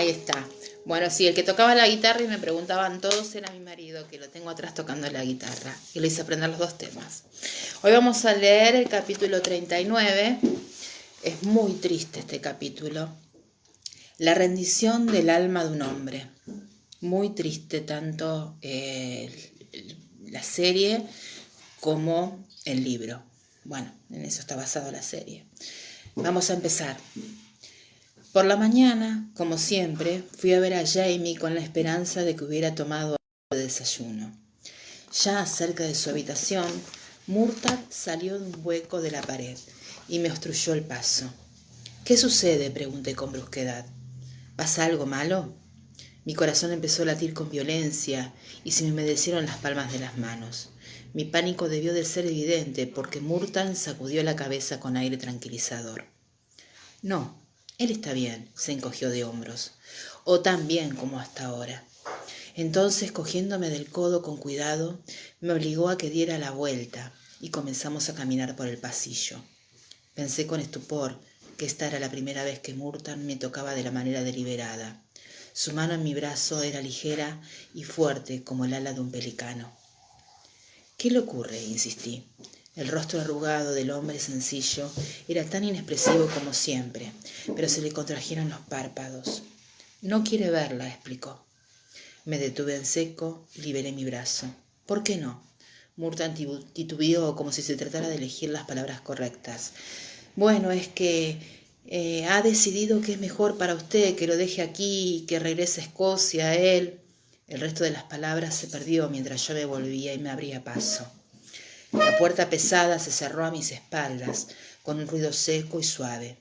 Ahí está. Bueno, sí, el que tocaba la guitarra y me preguntaban todos era mi marido, que lo tengo atrás tocando la guitarra. Y le hice aprender los dos temas. Hoy vamos a leer el capítulo 39. Es muy triste este capítulo. La rendición del alma de un hombre. Muy triste tanto la serie como el libro. Bueno, en eso está basada la serie. Vamos a empezar. Por la mañana, como siempre, fui a ver a Jamie con la esperanza de que hubiera tomado algo de desayuno. Ya cerca de su habitación, Murtagh salió de un hueco de la pared y me obstruyó el paso. ¿Qué sucede?, pregunté con brusquedad. ¿Pasa algo malo? Mi corazón empezó a latir con violencia y se me humedecieron las palmas de las manos. Mi pánico debió de ser evidente porque Murtagh sacudió la cabeza con aire tranquilizador. No, él está bien, se encogió de hombros, o tan bien como hasta ahora. Entonces, cogiéndome del codo con cuidado, me obligó a que diera la vuelta y comenzamos a caminar por el pasillo. Pensé con estupor que esta era la primera vez que Murtagh me tocaba de la manera deliberada. Su mano en mi brazo era ligera y fuerte como el ala de un pelicano. ¿Qué le ocurre?, insistí. El rostro arrugado del hombre sencillo era tan inexpresivo como siempre, pero se le contrajeron los párpados. No quiere verla, explicó. Me detuve en seco y liberé mi brazo. ¿Por qué no? Murtagh titubeó como si se tratara de elegir las palabras correctas. Bueno, es que ha decidido que es mejor para usted que lo deje aquí y que regrese a Escocia a él. El resto de las palabras se perdió mientras yo me volvía y me abría paso. La puerta pesada se cerró a mis espaldas con un ruido seco y suave.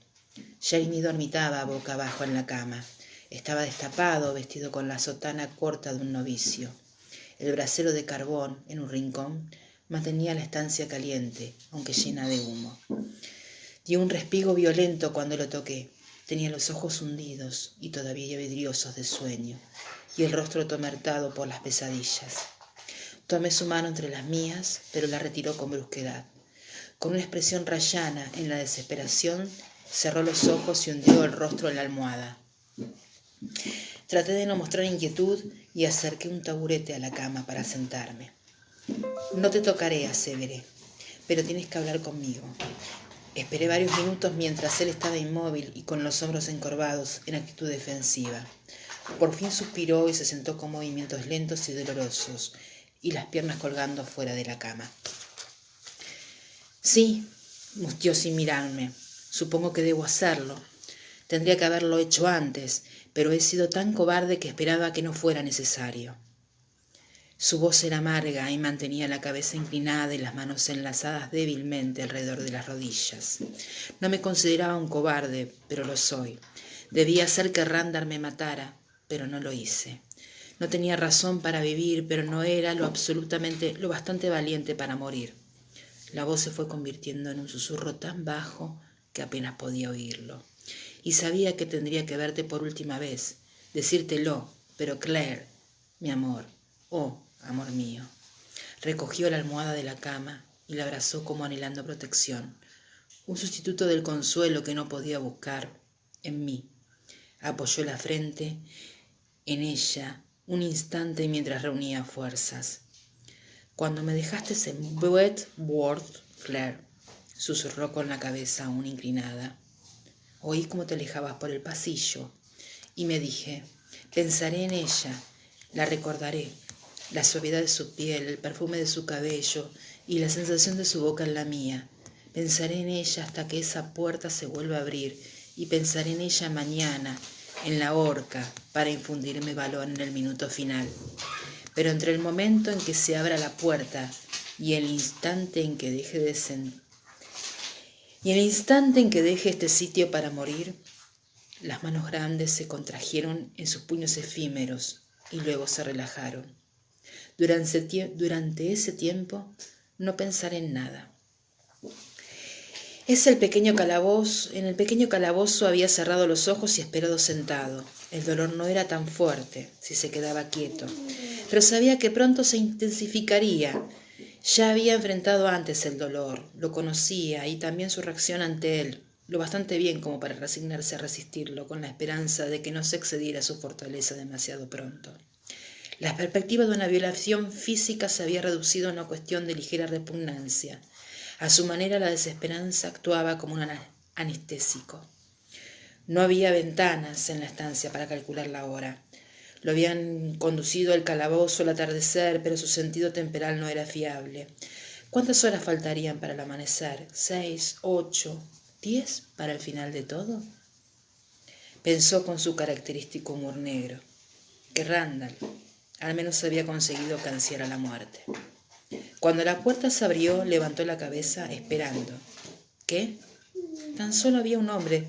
Jamie dormitaba boca abajo en la cama. Estaba destapado, vestido con la sotana corta de un novicio. El brasero de carbón, en un rincón, mantenía la estancia caliente, aunque llena de humo. Dio un respingo violento cuando lo toqué. Tenía los ojos hundidos y todavía vidriosos de sueño, y el rostro tomertado por las pesadillas. Tomé su mano entre las mías, pero la retiró con brusquedad. Con una expresión rayana en la desesperación, cerró los ojos y hundió el rostro en la almohada. Traté de no mostrar inquietud y acerqué un taburete a la cama para sentarme. No te tocaré, aseveré, pero tienes que hablar conmigo. Esperé varios minutos mientras él estaba inmóvil y con los hombros encorvados en actitud defensiva. Por fin suspiró y se sentó con movimientos lentos y dolorosos, y las piernas colgando fuera de la cama. Sí, mustió sin mirarme. Supongo que debo hacerlo. Tendría que haberlo hecho antes, pero he sido tan cobarde que esperaba que no fuera necesario. Su voz era amarga y mantenía la cabeza inclinada y las manos enlazadas débilmente alrededor de las rodillas. No me consideraba un cobarde, pero lo soy. Debía hacer que Randall me matara, pero no lo hice. No tenía razón para vivir, pero no era lo bastante valiente para morir. La voz se fue convirtiendo en un susurro tan bajo que apenas podía oírlo. Y sabía que tendría que verte por última vez, decírtelo, pero Claire, mi amor, oh, amor mío. Recogió la almohada de la cama y la abrazó como anhelando protección, un sustituto del consuelo que no podía buscar en mí. Apoyó la frente en ella un instante mientras reunía fuerzas. Cuando me dejaste en Wentworth, Claire, susurró con la cabeza aún inclinada. Oí cómo te alejabas por el pasillo y me dije, pensaré en ella, la recordaré, la suavidad de su piel, el perfume de su cabello y la sensación de su boca en la mía. Pensaré en ella hasta que esa puerta se vuelva a abrir y pensaré en ella mañana, en la horca, para infundirme valor en el minuto final. Pero entre el momento en que se abra la puerta y el instante en que deje este sitio para morir, las manos grandes se contrajeron en sus puños efímeros y luego se relajaron. Durante ese tiempo no pensaré en nada. En el pequeño calabozo había cerrado los ojos y esperado sentado. El dolor no era tan fuerte si se quedaba quieto, pero sabía que pronto se intensificaría. Ya había enfrentado antes el dolor, lo conocía y también su reacción ante él. lo bastante bien como para resignarse a resistirlo, con la esperanza de que no se excediera su fortaleza demasiado pronto. La perspectiva de una violación física se había reducido a una cuestión de ligera repugnancia. A su manera, la desesperanza actuaba como un anestésico. No había ventanas en la estancia para calcular la hora. Lo habían conducido al calabozo al atardecer, pero su sentido temporal no era fiable. ¿Cuántas horas faltarían para el amanecer? 6, 8, 10 para el final de todo. Pensó con su característico humor negro que Randall al menos había conseguido que ansiara la muerte. Cuando la puerta se abrió, levantó la cabeza esperando. ¿Qué? Tan solo había un hombre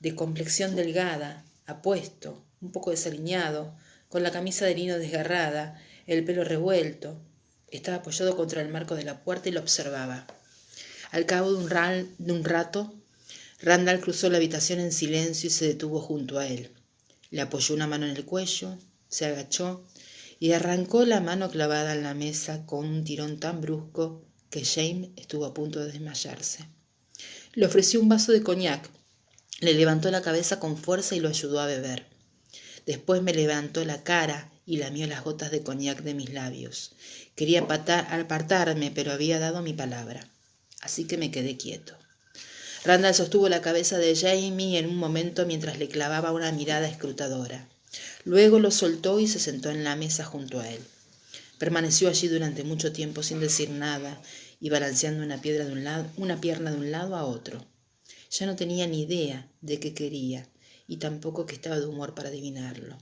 de complexión delgada, apuesto, un poco desaliñado, con la camisa de lino desgarrada, el pelo revuelto. Estaba apoyado contra el marco de la puerta y lo observaba. Al cabo de un rato, Randall cruzó la habitación en silencio y se detuvo junto a él. Le apoyó una mano en el cuello, se agachó y arrancó la mano clavada en la mesa con un tirón tan brusco que James estuvo a punto de desmayarse. Le ofreció un vaso de coñac, le levantó la cabeza con fuerza y lo ayudó a beber. Después me levantó la cara y lamió las gotas de coñac de mis labios. Quería apartarme, pero había dado mi palabra, así que me quedé quieto. Randall sostuvo la cabeza de Jamie en un momento mientras le clavaba una mirada escrutadora. Luego lo soltó y se sentó en la mesa junto a él. Permaneció allí durante mucho tiempo sin decir nada y balanceando una pierna de un lado a otro. Ya no tenía ni idea de qué quería y tampoco que estaba de humor para adivinarlo.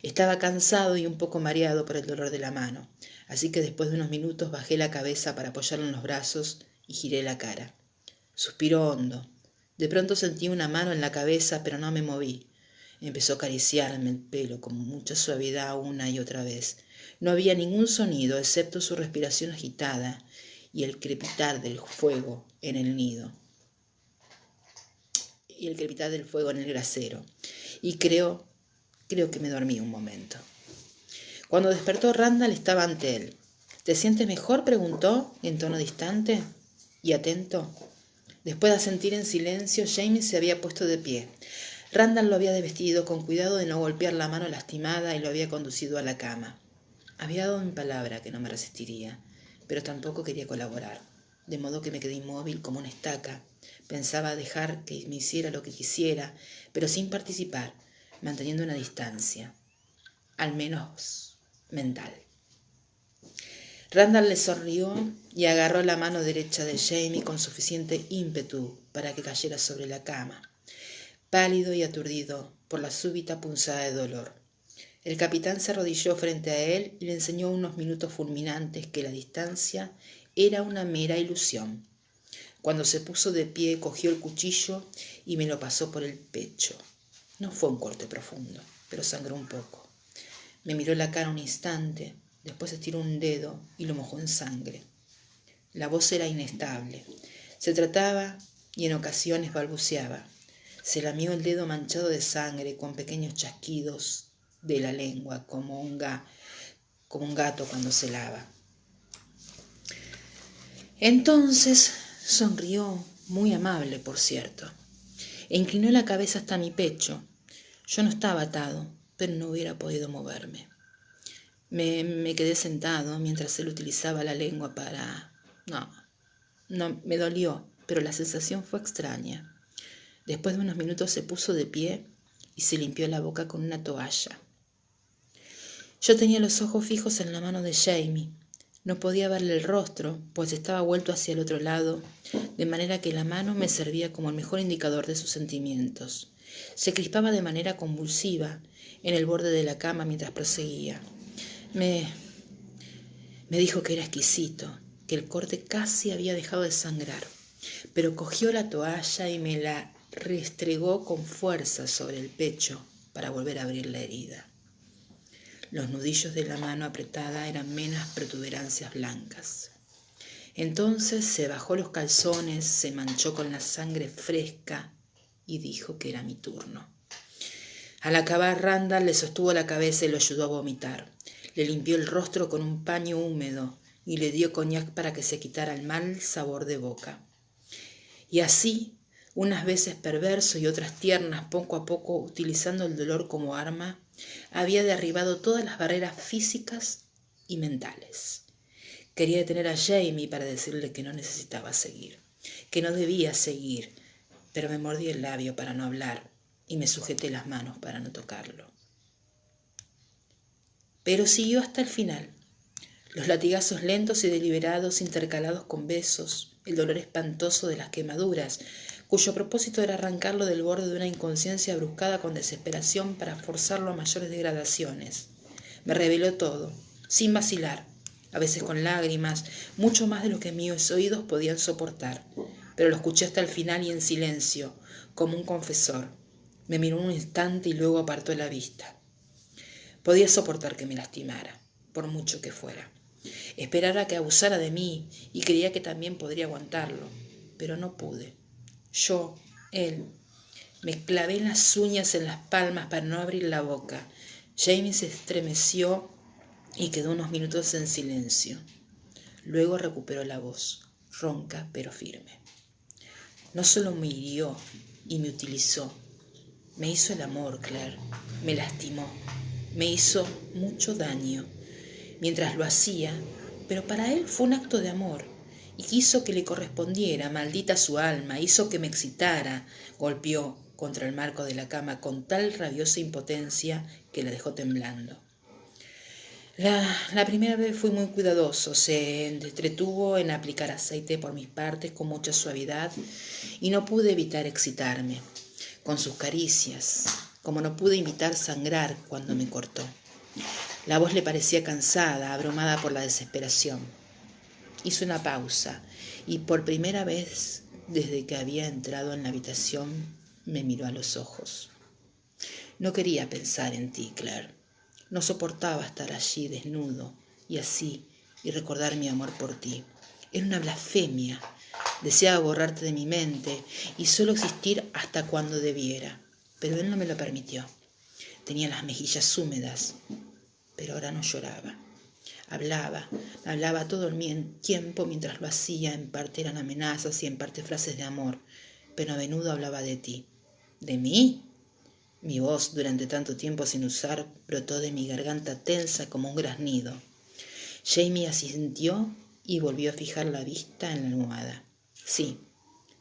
Estaba cansado y un poco mareado por el dolor de la mano, así que después de unos minutos bajé la cabeza para apoyarlo en los brazos y giré la cara. Suspiró hondo. De pronto sentí una mano en la cabeza, pero no me moví. Empezó a acariciarme el pelo con mucha suavidad una y otra vez. No había ningún sonido excepto su respiración agitada y el crepitar del fuego en el nido. Y el crepitar del fuego en el brasero. Y creo que me dormí un momento. Cuando despertó, Randall estaba ante él. ¿Te sientes mejor?, preguntó en tono distante y atento. Después de asentir en silencio, James se había puesto de pie. Randall lo había desvestido con cuidado de no golpear la mano lastimada y lo había conducido a la cama. Había dado mi palabra que no me resistiría, pero tampoco quería colaborar, de modo que me quedé inmóvil como una estaca. Pensaba dejar que me hiciera lo que quisiera, pero sin participar, manteniendo una distancia, al menos mental. Randall le sonrió y agarró la mano derecha de Jamie con suficiente ímpetu para que cayera sobre la cama, pálido y aturdido por la súbita punzada de dolor. El capitán se arrodilló frente a él y le enseñó unos minutos fulminantes que la distancia era una mera ilusión. Cuando se puso de pie, cogió el cuchillo y me lo pasó por el pecho. No fue un corte profundo, pero sangró un poco. Me miró la cara un instante, después estiró un dedo y lo mojó en sangre. La voz era inestable. Se trataba y en ocasiones balbuceaba. Se lamió el dedo manchado de sangre con pequeños chasquidos de la lengua, como un gato cuando se lava. Entonces sonrió, muy amable, por cierto, e inclinó la cabeza hasta mi pecho. Yo no estaba atado, pero no hubiera podido moverme. Me quedé sentado mientras él utilizaba la lengua para... No, me dolió, pero la sensación fue extraña. Después de unos minutos se puso de pie y se limpió la boca con una toalla. Yo tenía los ojos fijos en la mano de Jamie. No podía verle el rostro, pues estaba vuelto hacia el otro lado, de manera que la mano me servía como el mejor indicador de sus sentimientos. Se crispaba de manera convulsiva en el borde de la cama mientras proseguía. Me dijo que era exquisito, que el corte casi había dejado de sangrar, pero cogió la toalla y me la restregó con fuerza sobre el pecho para volver a abrir la herida. Los nudillos de la mano apretada eran meras protuberancias blancas. Entonces se bajó los calzones, se manchó con la sangre fresca y dijo que era mi turno. Al acabar, Randall le sostuvo la cabeza y lo ayudó a vomitar. Le limpió el rostro con un paño húmedo y le dio coñac para que se quitara el mal sabor de boca. Y así, unas veces perverso y otras tiernas, poco a poco utilizando el dolor como arma, había derribado todas las barreras físicas y mentales. Quería detener a Jamie para decirle que no necesitaba seguir, que no debía seguir, pero me mordí el labio para no hablar y me sujeté las manos para no tocarlo. Pero siguió hasta el final. Los latigazos lentos y deliberados intercalados con besos, el dolor espantoso de las quemaduras, cuyo propósito era arrancarlo del borde de una inconsciencia bruscada con desesperación para forzarlo a mayores degradaciones. Me reveló todo, sin vacilar, a veces con lágrimas, mucho más de lo que mis oídos podían soportar, pero lo escuché hasta el final y en silencio, como un confesor. Me miró un instante y luego apartó la vista. Podía soportar que me lastimara, por mucho que fuera. Esperar a que abusara de mí y creía que también podría aguantarlo, pero no pude. Él, me clavé las uñas en las palmas para no abrir la boca. Jamie se estremeció y quedó unos minutos en silencio. Luego recuperó la voz, ronca pero firme. No solo me hirió y me utilizó, me hizo el amor, Claire, me lastimó, me hizo mucho daño mientras lo hacía, pero para él fue un acto de amor y quiso que le correspondiera, maldita su alma, hizo que me excitara, golpeó contra el marco de la cama con tal rabiosa impotencia que la dejó temblando. La primera vez fui muy cuidadoso, se entretuvo en aplicar aceite por mis partes con mucha suavidad y no pude evitar excitarme con sus caricias, como no pude evitar sangrar cuando me cortó. La voz le parecía cansada, abrumada por la desesperación. Hizo una pausa y por primera vez desde que había entrado en la habitación me miró a los ojos. No quería pensar en ti, Claire. No soportaba estar allí desnudo y así y recordar mi amor por ti. Era una blasfemia. Deseaba borrarte de mi mente y solo existir hasta cuando debiera. Pero él no me lo permitió. Tenía las mejillas húmedas, pero ahora no lloraba. Hablaba todo el tiempo mientras lo hacía. En parte eran amenazas y en parte frases de amor, pero a menudo hablaba de ti. ¿De mí? Mi voz, durante tanto tiempo sin usar, brotó de mi garganta tensa como un graznido. Jamie asintió y volvió a fijar la vista en la almohada. Sí,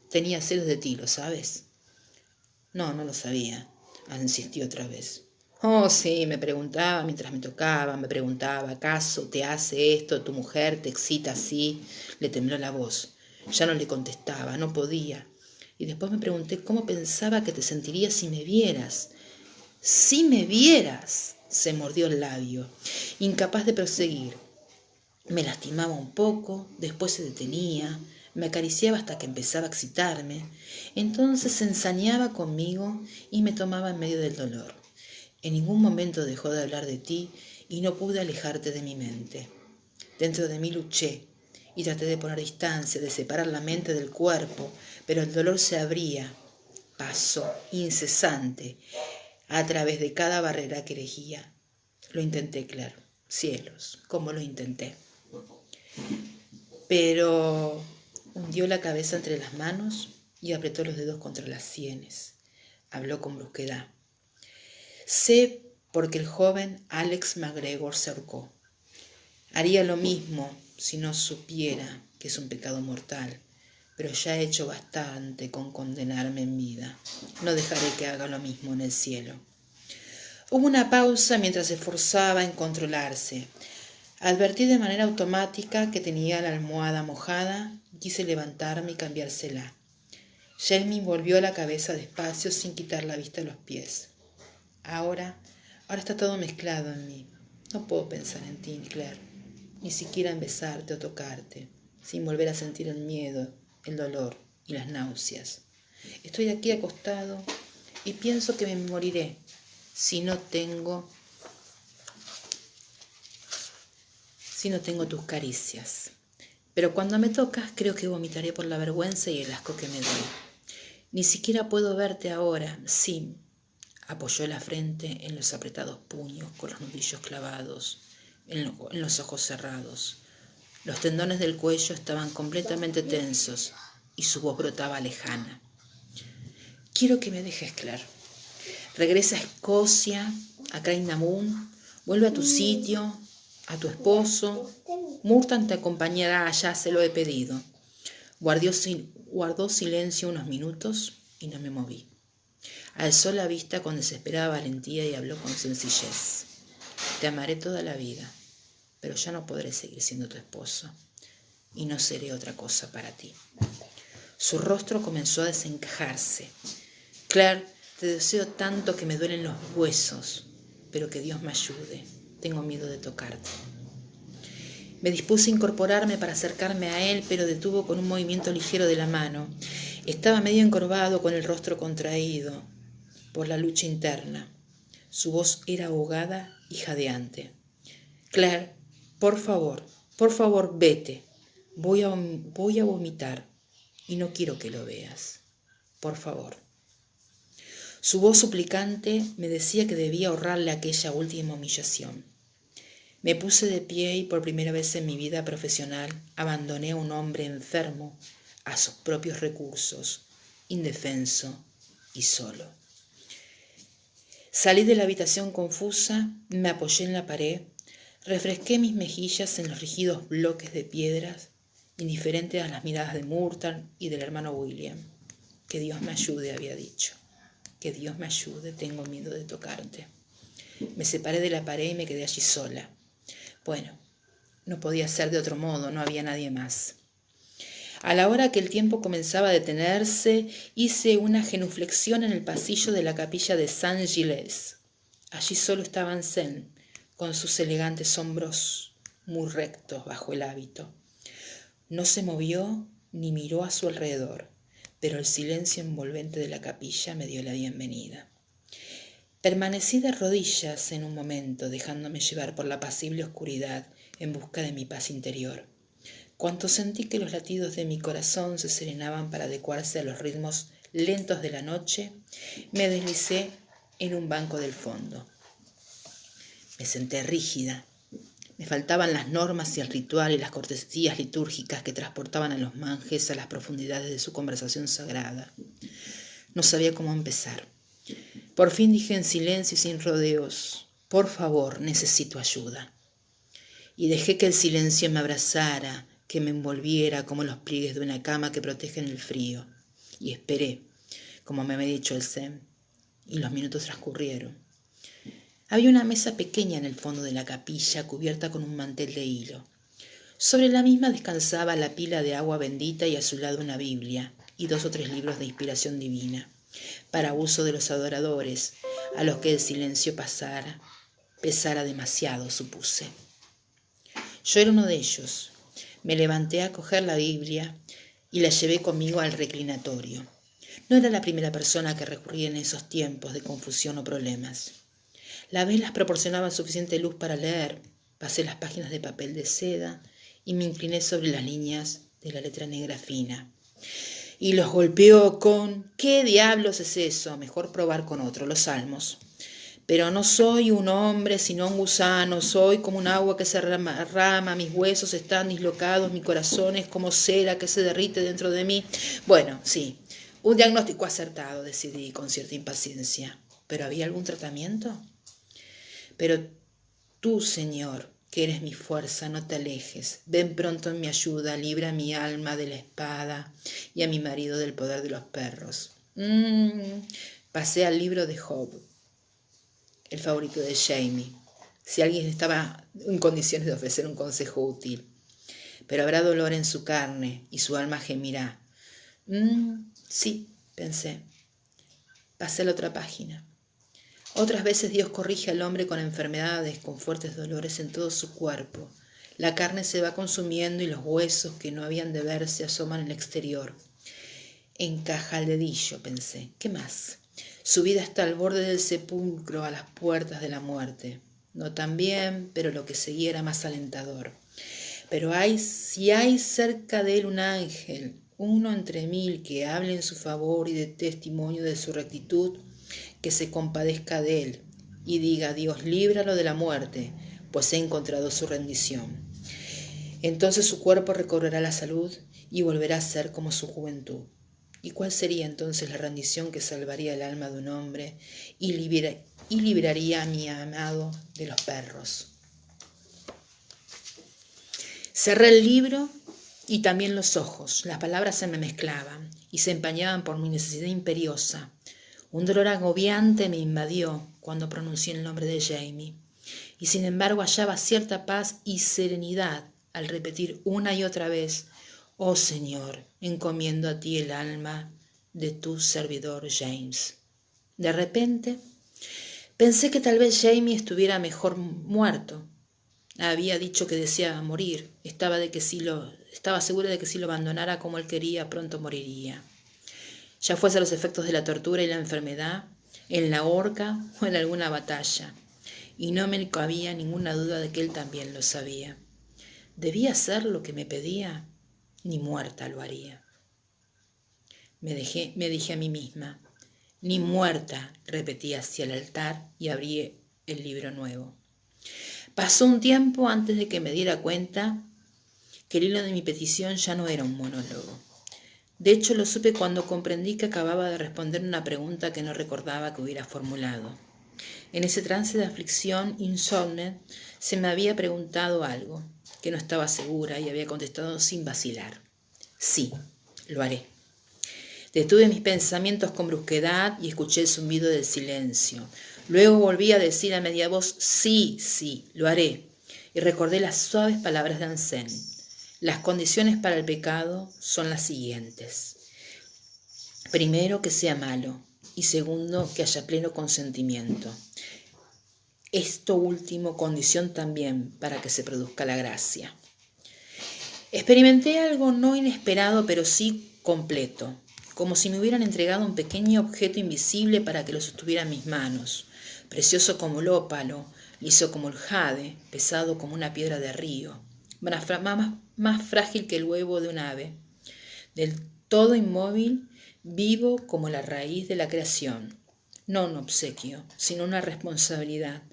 tenía celos de ti, ¿lo sabes? No, no lo sabía, insistió otra vez. Oh, sí, me preguntaba mientras me tocaba, me preguntaba, ¿acaso te hace esto tu mujer, te excita así? Le tembló la voz. Ya no le contestaba, no podía. Y después me pregunté cómo pensaba que te sentirías si me vieras. ¡Si me vieras! Se mordió el labio, incapaz de proseguir. Me lastimaba un poco, después se detenía, me acariciaba hasta que empezaba a excitarme, entonces se ensañaba conmigo y me tomaba en medio del dolor. En ningún momento dejó de hablar de ti y no pude alejarte de mi mente. Dentro de mí luché y traté de poner distancia, de separar la mente del cuerpo, pero el dolor se abría, paso incesante, a través de cada barrera que erigía. Lo intenté, claro. Cielos, cómo lo intenté. Pero hundió la cabeza entre las manos y apretó los dedos contra las sienes. Habló con brusquedad. Sé porque el joven Alex McGregor se ahorcó. Haría lo mismo si no supiera que es un pecado mortal, pero ya he hecho bastante con condenarme en vida. No dejaré que haga lo mismo en el cielo. Hubo una pausa mientras se esforzaba en controlarse. Advertí de manera automática que tenía la almohada mojada y quise levantarme y cambiársela. Jamie volvió la cabeza despacio sin quitar la vista de los pies. Ahora está todo mezclado en mí. No puedo pensar en ti, Claire, ni siquiera en besarte o tocarte, sin volver a sentir el miedo, el dolor y las náuseas. Estoy aquí acostado y pienso que me moriré si no tengo tus caricias. Pero cuando me tocas creo que vomitaré por la vergüenza y el asco que me doy. Ni siquiera puedo verte ahora. Sí, apoyó la frente en los apretados puños con los nudillos clavados, en los ojos cerrados. Los tendones del cuello estaban completamente tensos y su voz brotaba lejana. quiero que me dejes, Claire. Regresa a Escocia, a Craignamun, vuelve a tu sitio, a tu esposo. Murtan te acompañará allá, se lo he pedido. Guardó silencio unos minutos y no me moví. Alzó la vista con desesperada valentía y habló con sencillez. Te amaré toda la vida, pero ya no podré seguir siendo tu esposo y no seré otra cosa para ti. Su rostro comenzó a desencajarse. Claire, te deseo tanto que me duelen los huesos, pero que Dios me ayude. Tengo miedo de tocarte. Me dispuse a incorporarme para acercarme a él, pero detuvo con un movimiento ligero de la mano. Estaba medio encorvado, con el rostro contraído por la lucha interna. Su voz era ahogada y jadeante. Claire, por favor, vete. Voy a vomitar y no quiero que lo veas. Por favor. Su voz suplicante me decía que debía ahorrarle aquella última humillación. Me puse de pie y por primera vez en mi vida profesional abandoné a un hombre enfermo a sus propios recursos, indefenso y solo. Salí de la habitación confusa, me apoyé en la pared, refresqué mis mejillas en los rígidos bloques de piedras, indiferente a las miradas de Murtan y del hermano William. Que Dios me ayude, había dicho. Que Dios me ayude, tengo miedo de tocarte. Me separé de la pared y me quedé allí sola. Bueno, no podía ser de otro modo, no había nadie más. A la hora que el tiempo comenzaba a detenerse, hice una genuflexión en el pasillo de la capilla de Saint-Gilles. Allí solo estaba Anselme, con sus elegantes hombros muy rectos bajo el hábito. No se movió ni miró a su alrededor, pero el silencio envolvente de la capilla me dio la bienvenida. Permanecí de rodillas en un momento, dejándome llevar por la apacible oscuridad en busca de mi paz interior. Cuando sentí que los latidos de mi corazón se serenaban para adecuarse a los ritmos lentos de la noche, me deslicé en un banco del fondo. Me senté rígida. Me faltaban las normas y el ritual y las cortesías litúrgicas que transportaban a los monjes a las profundidades de su conversación sagrada. No sabía cómo empezar. Por fin dije en silencio y sin rodeos: por favor, necesito ayuda. Y dejé que el silencio me abrazara, que me envolviera como los pliegues de una cama que protegen el frío. Y esperé, como me había dicho el Zen, y los minutos transcurrieron. Había una mesa pequeña en el fondo de la capilla, cubierta con un mantel de hilo. Sobre la misma descansaba la pila de agua bendita y a su lado una Biblia y 2 o 3 libros de inspiración divina, para uso de los adoradores, a los que el silencio pesara demasiado, supuse. Yo era uno de ellos. Me levanté a coger la Biblia y la llevé conmigo al reclinatorio. No era la primera persona que recurría en esos tiempos de confusión o problemas. Las velas proporcionaban suficiente luz para leer. Pasé las páginas de papel de seda y me incliné sobre las líneas de la letra negra fina. Y los golpeó con: ¿qué diablos es eso? Mejor probar con otro, los salmos. Pero no soy un hombre, sino un gusano. Soy como un agua que se rama, mis huesos están dislocados, mi corazón es como cera que se derrite dentro de mí. Bueno, sí, un diagnóstico acertado, decidí con cierta impaciencia. ¿Pero había algún tratamiento? Pero tú, Señor, que eres mi fuerza, no te alejes. Ven pronto en mi ayuda, libra a mi alma de la espada y a mi marido del poder de los perros. Pasé al libro de Job, el favorito de Jamie, si alguien estaba en condiciones de ofrecer un consejo útil. Pero habrá dolor en su carne y su alma gemirá. Sí, pensé. Pasé a la otra página. Otras veces Dios corrige al hombre con enfermedades, con fuertes dolores en todo su cuerpo. La carne se va consumiendo y los huesos que no habían de verse asoman en el exterior. Encaja al dedillo, pensé. ¿Qué más? Su vida está al borde del sepulcro, a las puertas de la muerte. No tan bien, pero lo que seguía era más alentador. Pero si hay cerca de él un ángel, uno entre 1000 que hable en su favor y dé testimonio de su rectitud, que se compadezca de él y diga: Dios, líbralo de la muerte, pues he encontrado su rendición. Entonces su cuerpo recobrará la salud y volverá a ser como su juventud. ¿Y cuál sería entonces la rendición que salvaría el alma de un hombre y libraría a mi amado de los perros? Cerré el libro y también los ojos. Las palabras se me mezclaban y se empañaban por mi necesidad imperiosa. Un dolor agobiante me invadió cuando pronuncié el nombre de Jamie, y sin embargo hallaba cierta paz y serenidad al repetir una y otra vez: «Oh Señor, encomiendo a ti el alma de tu servidor James». De repente pensé que tal vez Jamie estuviera mejor muerto. Había dicho que deseaba morir. Estaba segura de que si lo abandonara como él quería, pronto moriría. Ya fuese a los efectos de la tortura y la enfermedad, en la horca o en alguna batalla. Y no me cabía ninguna duda de que él también lo sabía. ¿Debía hacer lo que me pedía? Ni muerta lo haría. Me dije a mí misma. Ni muerta, repetí hacia el altar y abrí el libro nuevo. Pasó un tiempo antes de que me diera cuenta que el hilo de mi petición ya no era un monólogo. De hecho, lo supe cuando comprendí que acababa de responder una pregunta que no recordaba que hubiera formulado. En ese trance de aflicción insomne se me había preguntado algo que no estaba segura y había contestado sin vacilar. Sí, lo haré. Detuve mis pensamientos con brusquedad y escuché el zumbido del silencio. Luego volví a decir a media voz: sí, lo haré. Y recordé las suaves palabras de Anselm. Las condiciones para el pecado son las siguientes. Primero, que sea malo. Y segundo, que haya pleno consentimiento. Esto último, condición también para que se produzca la gracia. Experimenté algo no inesperado, pero sí completo, como si me hubieran entregado un pequeño objeto invisible para que lo sostuviera en mis manos, precioso como el ópalo, liso como el jade, pesado como una piedra de río, más frágil que el huevo de un ave, del todo inmóvil, vivo como la raíz de la creación. No un obsequio, sino una responsabilidad.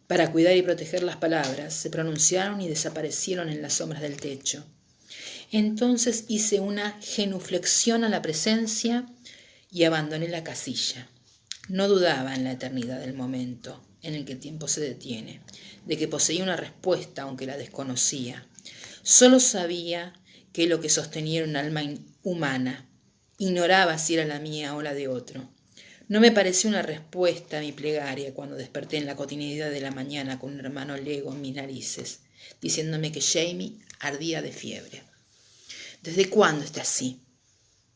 Para cuidar y proteger las palabras, se pronunciaron y desaparecieron en las sombras del techo. Entonces hice una genuflexión a la presencia y abandoné la casilla. No dudaba en la eternidad del momento en el que el tiempo se detiene, de que poseía una respuesta aunque la desconocía. Solo sabía que lo que sostenía era un alma humana. Ignoraba si era la mía o la de otro. No me pareció una respuesta a mi plegaria cuando desperté en la cotidianidad de la mañana con un hermano lego en mis narices, diciéndome que Jamie ardía de fiebre. ¿Desde cuándo está así?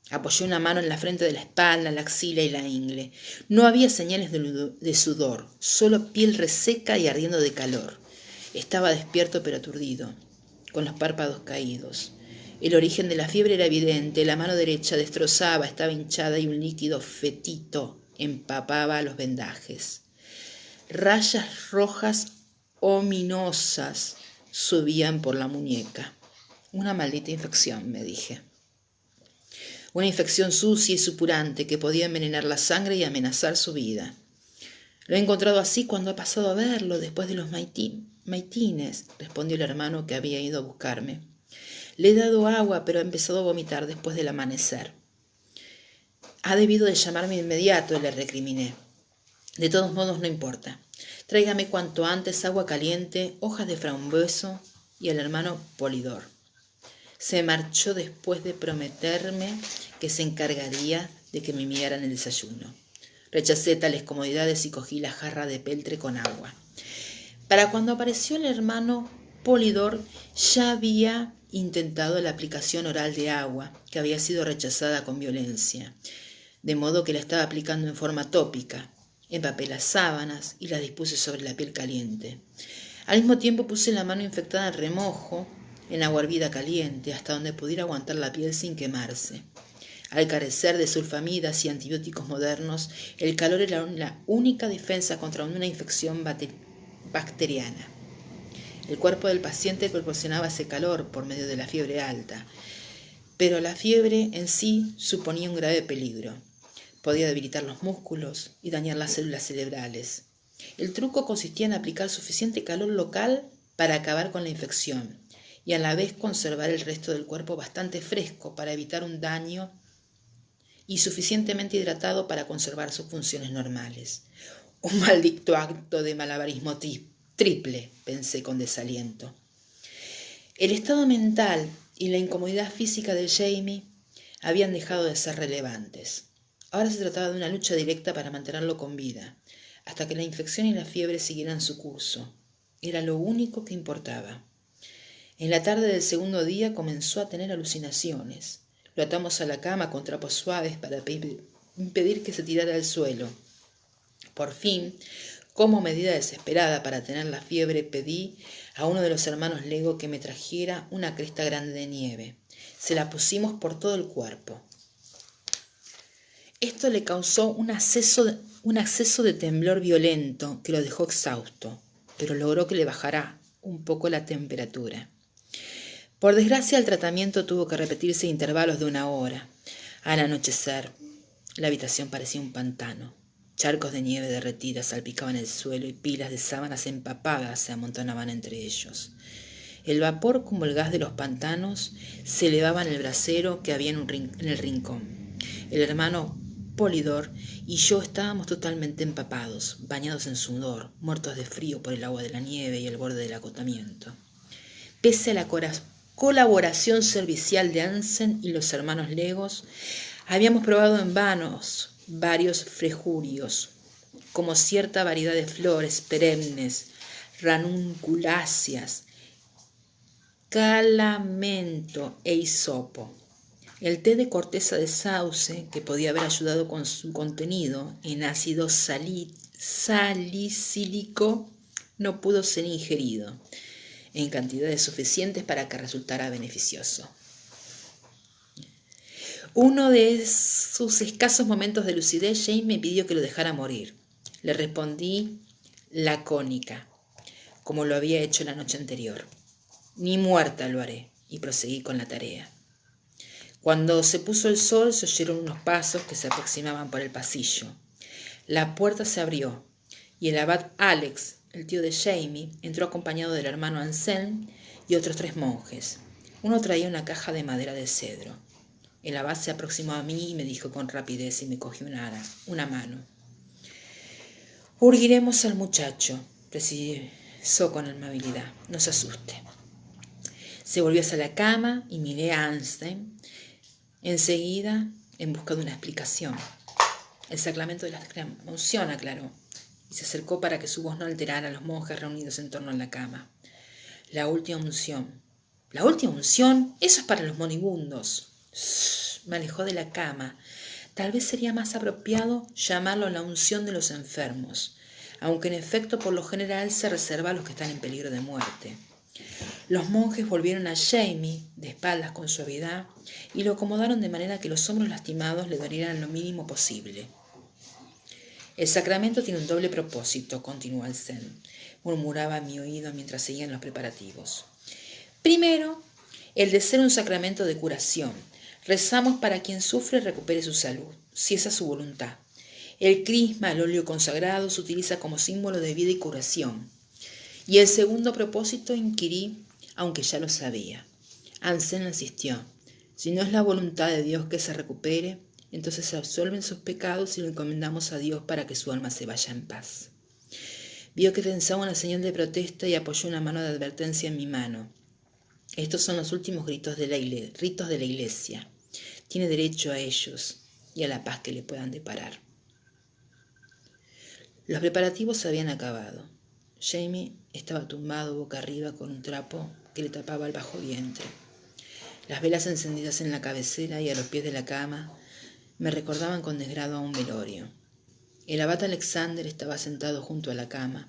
Apoyé una mano en la frente de la espalda, la axila y la ingle. No había señales de sudor, solo piel reseca y ardiendo de calor. Estaba despierto pero aturdido, con los párpados caídos. El origen de la fiebre era evidente. La mano derecha destrozaba, estaba hinchada y un líquido fetito empapaba los vendajes. Rayas rojas ominosas subían por la muñeca. Una maldita infección, me dije. Una infección sucia y supurante que podía envenenar la sangre y amenazar su vida. Lo he encontrado así cuando ha pasado a verlo después de los maitines, respondió el hermano que había ido a buscarme. Le he dado agua, pero ha empezado a vomitar después del amanecer. Ha debido de llamarme de inmediato, le recriminé. De todos modos, no importa. Tráigame cuanto antes agua caliente, hojas de frambuesa y al hermano Polidor. Se marchó después de prometerme que se encargaría de que me miraran el desayuno. Rechacé tales comodidades y cogí la jarra de peltre con agua. Para cuando apareció el hermano Polidor ya había intentado la aplicación oral de agua, que había sido rechazada con violencia, de modo que la estaba aplicando en forma tópica. Empapé las sábanas y las dispuse sobre la piel caliente. Al mismo tiempo puse la mano infectada en remojo, en agua hervida caliente, hasta donde pudiera aguantar la piel sin quemarse. Al carecer de sulfamidas y antibióticos modernos, el calor era la única defensa contra una infección bacteriana. El cuerpo del paciente proporcionaba ese calor por medio de la fiebre alta, pero la fiebre en sí suponía un grave peligro. Podía debilitar los músculos y dañar las células cerebrales. El truco consistía en aplicar suficiente calor local para acabar con la infección y a la vez conservar el resto del cuerpo bastante fresco para evitar un daño y suficientemente hidratado para conservar sus funciones normales. Un maldito acto de malabarismo triple, pensé con desaliento. El estado mental y la incomodidad física de Jamie habían dejado de ser relevantes. Ahora se trataba de una lucha directa para mantenerlo con vida, hasta que la infección y la fiebre siguieran su curso. Era lo único que importaba. En la tarde del segundo día comenzó a tener alucinaciones. Lo atamos a la cama con trapos suaves para impedir que se tirara al suelo. Por fin, como medida desesperada para tener la fiebre, pedí a uno de los hermanos Lego que me trajera una cresta grande de nieve. Se la pusimos por todo el cuerpo. Esto le causó un acceso de temblor violento que lo dejó exhausto, pero logró que le bajara un poco la temperatura. Por desgracia, el tratamiento tuvo que repetirse a intervalos de 1 hora. Al anochecer, la habitación parecía un pantano. Charcos de nieve derretida salpicaban el suelo y pilas de sábanas empapadas se amontonaban entre ellos. El vapor, como el gas de los pantanos, se elevaba en el brasero que había en el rincón. El hermano Polidor y yo estábamos totalmente empapados, bañados en sudor, muertos de frío por el agua de la nieve y el borde del agotamiento. Pese a la colaboración servicial de Ansen y los hermanos Legos, habíamos probado en vano varios frejurios, como cierta variedad de flores perennes, ranunculáceas, calamento e hisopo. El té de corteza de sauce, que podía haber ayudado con su contenido en ácido salicílico, no pudo ser ingerido en cantidades suficientes para que resultara beneficioso. Uno de sus escasos momentos de lucidez, James me pidió que lo dejara morir. Le respondí lacónica, como lo había hecho la noche anterior. Ni muerta lo haré, y proseguí con la tarea. Cuando se puso el sol, se oyeron unos pasos que se aproximaban por el pasillo. La puerta se abrió, y el abad Alex, el tío de Jamie, entró acompañado del hermano Anselm y otros 3 monjes. Uno traía una caja de madera de cedro. El abad se aproximó a mí y me dijo con rapidez y me cogió una mano. «Urgiremos al muchacho», precisó con amabilidad. «No se asuste». Se volvió hacia la cama y miré a Anselm enseguida en busca de una explicación. «El sacramento de la unción», aclaró, y se acercó para que su voz no alterara a los monjes reunidos en torno a la cama. «La última unción». «¿La última unción? Eso es para los moribundos». Me alejó de la cama. Tal vez sería más apropiado llamarlo la unción de los enfermos, aunque en efecto por lo general se reserva a los que están en peligro de muerte. Los monjes volvieron a Jamie de espaldas con suavidad y lo acomodaron de manera que los hombros lastimados le dolieran lo mínimo posible. «El sacramento tiene un doble propósito», continuó Anselm, murmuraba a mi oído mientras seguían los preparativos. «Primero, el de ser un sacramento de curación. Rezamos para quien sufre recupere su salud, si esa es su voluntad. El crisma, el óleo consagrado, se utiliza como símbolo de vida y curación. Y el segundo propósito, inquirí, aunque ya lo sabía. Anselm insistió. Si no es la voluntad de Dios que se recupere, entonces se absuelven sus pecados y lo encomendamos a Dios para que su alma se vaya en paz. Vio que tensaba una señal de protesta y apoyó una mano de advertencia en mi mano. Estos son los últimos ritos de la iglesia. Tiene derecho a ellos y a la paz que le puedan deparar. Los preparativos se habían acabado. Jamie estaba tumbado boca arriba con un trapo que le tapaba el bajo vientre. Las velas encendidas en la cabecera y a los pies de la cama me recordaban con desgrado a un velorio. El abad Alexander estaba sentado junto a la cama,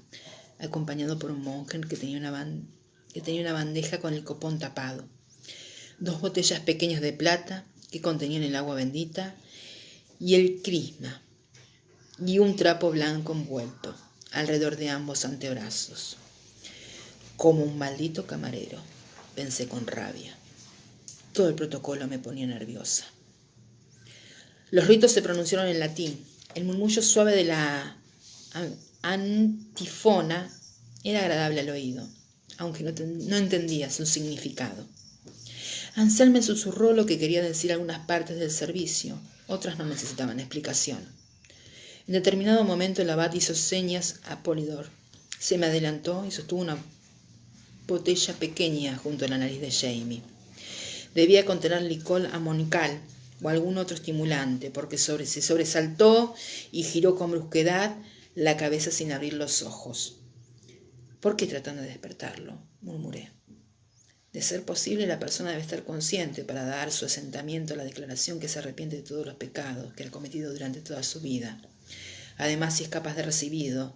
acompañado por un monje que tenía una bandeja con el copón tapado, 2 botellas pequeñas de plata que contenían el agua bendita y el crisma, y un trapo blanco envuelto alrededor de ambos antebrazos. Como un maldito camarero, pensé con rabia. Todo el protocolo me ponía nerviosa. Los ritos se pronunciaron en latín. El murmullo suave de la antífona era agradable al oído, aunque no entendía su significado. Ansel me susurró lo que quería decir algunas partes del servicio, otras no necesitaban explicación. En determinado momento el abad hizo señas a Polidor. Se me adelantó y sostuvo una botella pequeña junto a la nariz de Jamie. Debía contener licor amonical o algún otro estimulante, porque se sobresaltó y giró con brusquedad la cabeza sin abrir los ojos. ¿Por qué tratando de despertarlo?, murmuré. De ser posible, la persona debe estar consciente para dar su asentimiento a la declaración que se arrepiente de todos los pecados que ha cometido durante toda su vida. Además, si es capaz de recibirlo,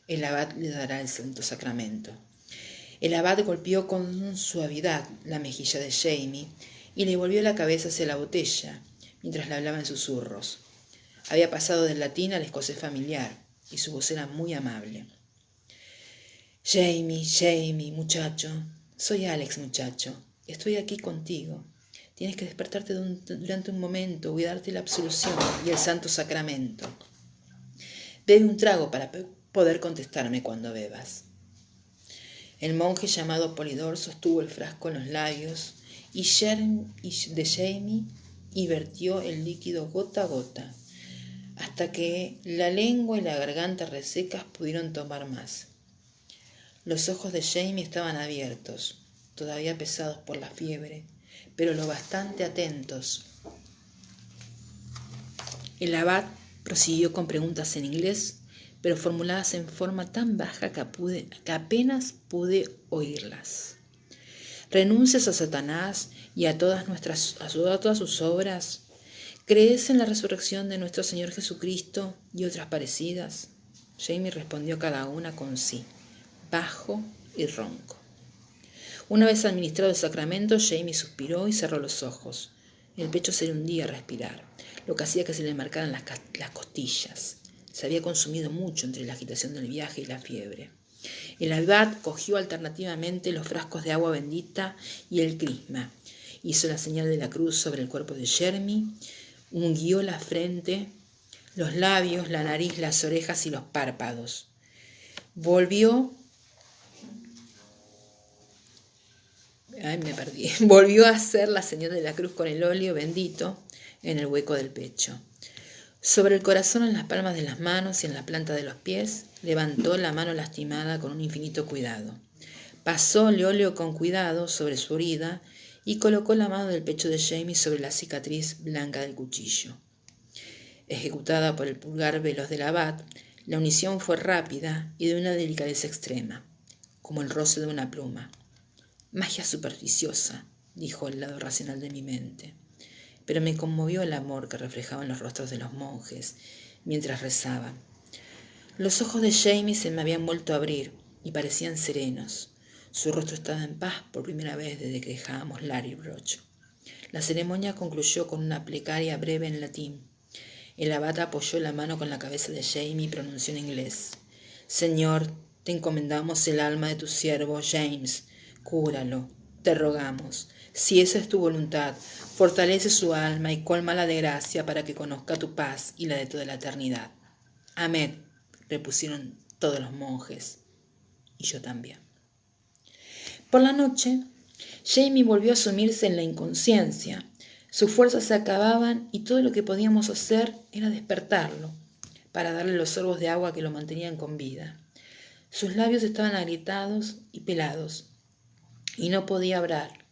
el abad le dará el santo sacramento. El abad golpeó con suavidad la mejilla de Jamie y le volvió la cabeza hacia la botella, mientras le hablaba en susurros. Había pasado del latín al escocés familiar, y su voz era muy amable. Jamie, muchacho. Soy Alex, muchacho. Estoy aquí contigo. Tienes que despertarte durante un momento. Voy a darte la absolución y el santo sacramento. Bebe un trago para poder contestarme cuando bebas. El monje llamado Polidor sostuvo el frasco en los labios de Jamie y vertió el líquido gota a gota, hasta que la lengua y la garganta resecas pudieron tomar más. Los ojos de Jamie estaban abiertos, todavía pesados por la fiebre, pero lo bastante atentos. El abad prosiguió con preguntas en inglés, pero formuladas en forma tan baja que apenas pude oírlas. ¿Renuncias a Satanás y a todas sus obras? ¿Crees en la resurrección de nuestro Señor Jesucristo y otras parecidas? Jamie respondió cada una con sí, bajo y ronco. Una vez administrado el sacramento, Jamie suspiró y cerró los ojos. El pecho se le hundía a respirar, lo que hacía que se le marcaran las costillas. Se había consumido mucho entre la agitación del viaje y la fiebre. El abad cogió alternativamente los frascos de agua bendita y el crisma. Hizo la señal de la cruz sobre el cuerpo de Jamie, ungió la frente, los labios, la nariz, las orejas y los párpados. Volvió a hacer la señal de la cruz con el óleo bendito en el hueco del pecho. Sobre el corazón, en las palmas de las manos y en la planta de los pies, levantó la mano lastimada con un infinito cuidado. Pasó el óleo con cuidado sobre su herida y colocó la mano del pecho de Jamie sobre la cicatriz blanca del cuchillo. Ejecutada por el pulgar veloz del abad, la unción fue rápida y de una delicadeza extrema, como el roce de una pluma. Magia supersticiosa, dijo el lado racional de mi mente. Pero me conmovió el amor que reflejaban los rostros de los monjes mientras rezaban. Los ojos de Jamie se me habían vuelto a abrir y parecían serenos. Su rostro estaba en paz por primera vez desde que dejábamos Lallybroch. La ceremonia concluyó con una plegaria breve en latín. El abad apoyó la mano con la cabeza de Jamie y pronunció en inglés: Señor, te encomendamos el alma de tu siervo James. Cúralo, te rogamos. Si esa es tu voluntad, fortalece su alma y cólmala de gracia para que conozca tu paz y la de toda la eternidad. Amén, repusieron todos los monjes, y yo también. Por la noche, Jamie volvió a sumirse en la inconsciencia. Sus fuerzas se acababan y todo lo que podíamos hacer era despertarlo, para darle los sorbos de agua que lo mantenían con vida. Sus labios estaban agrietados y pelados, y no podía hablar,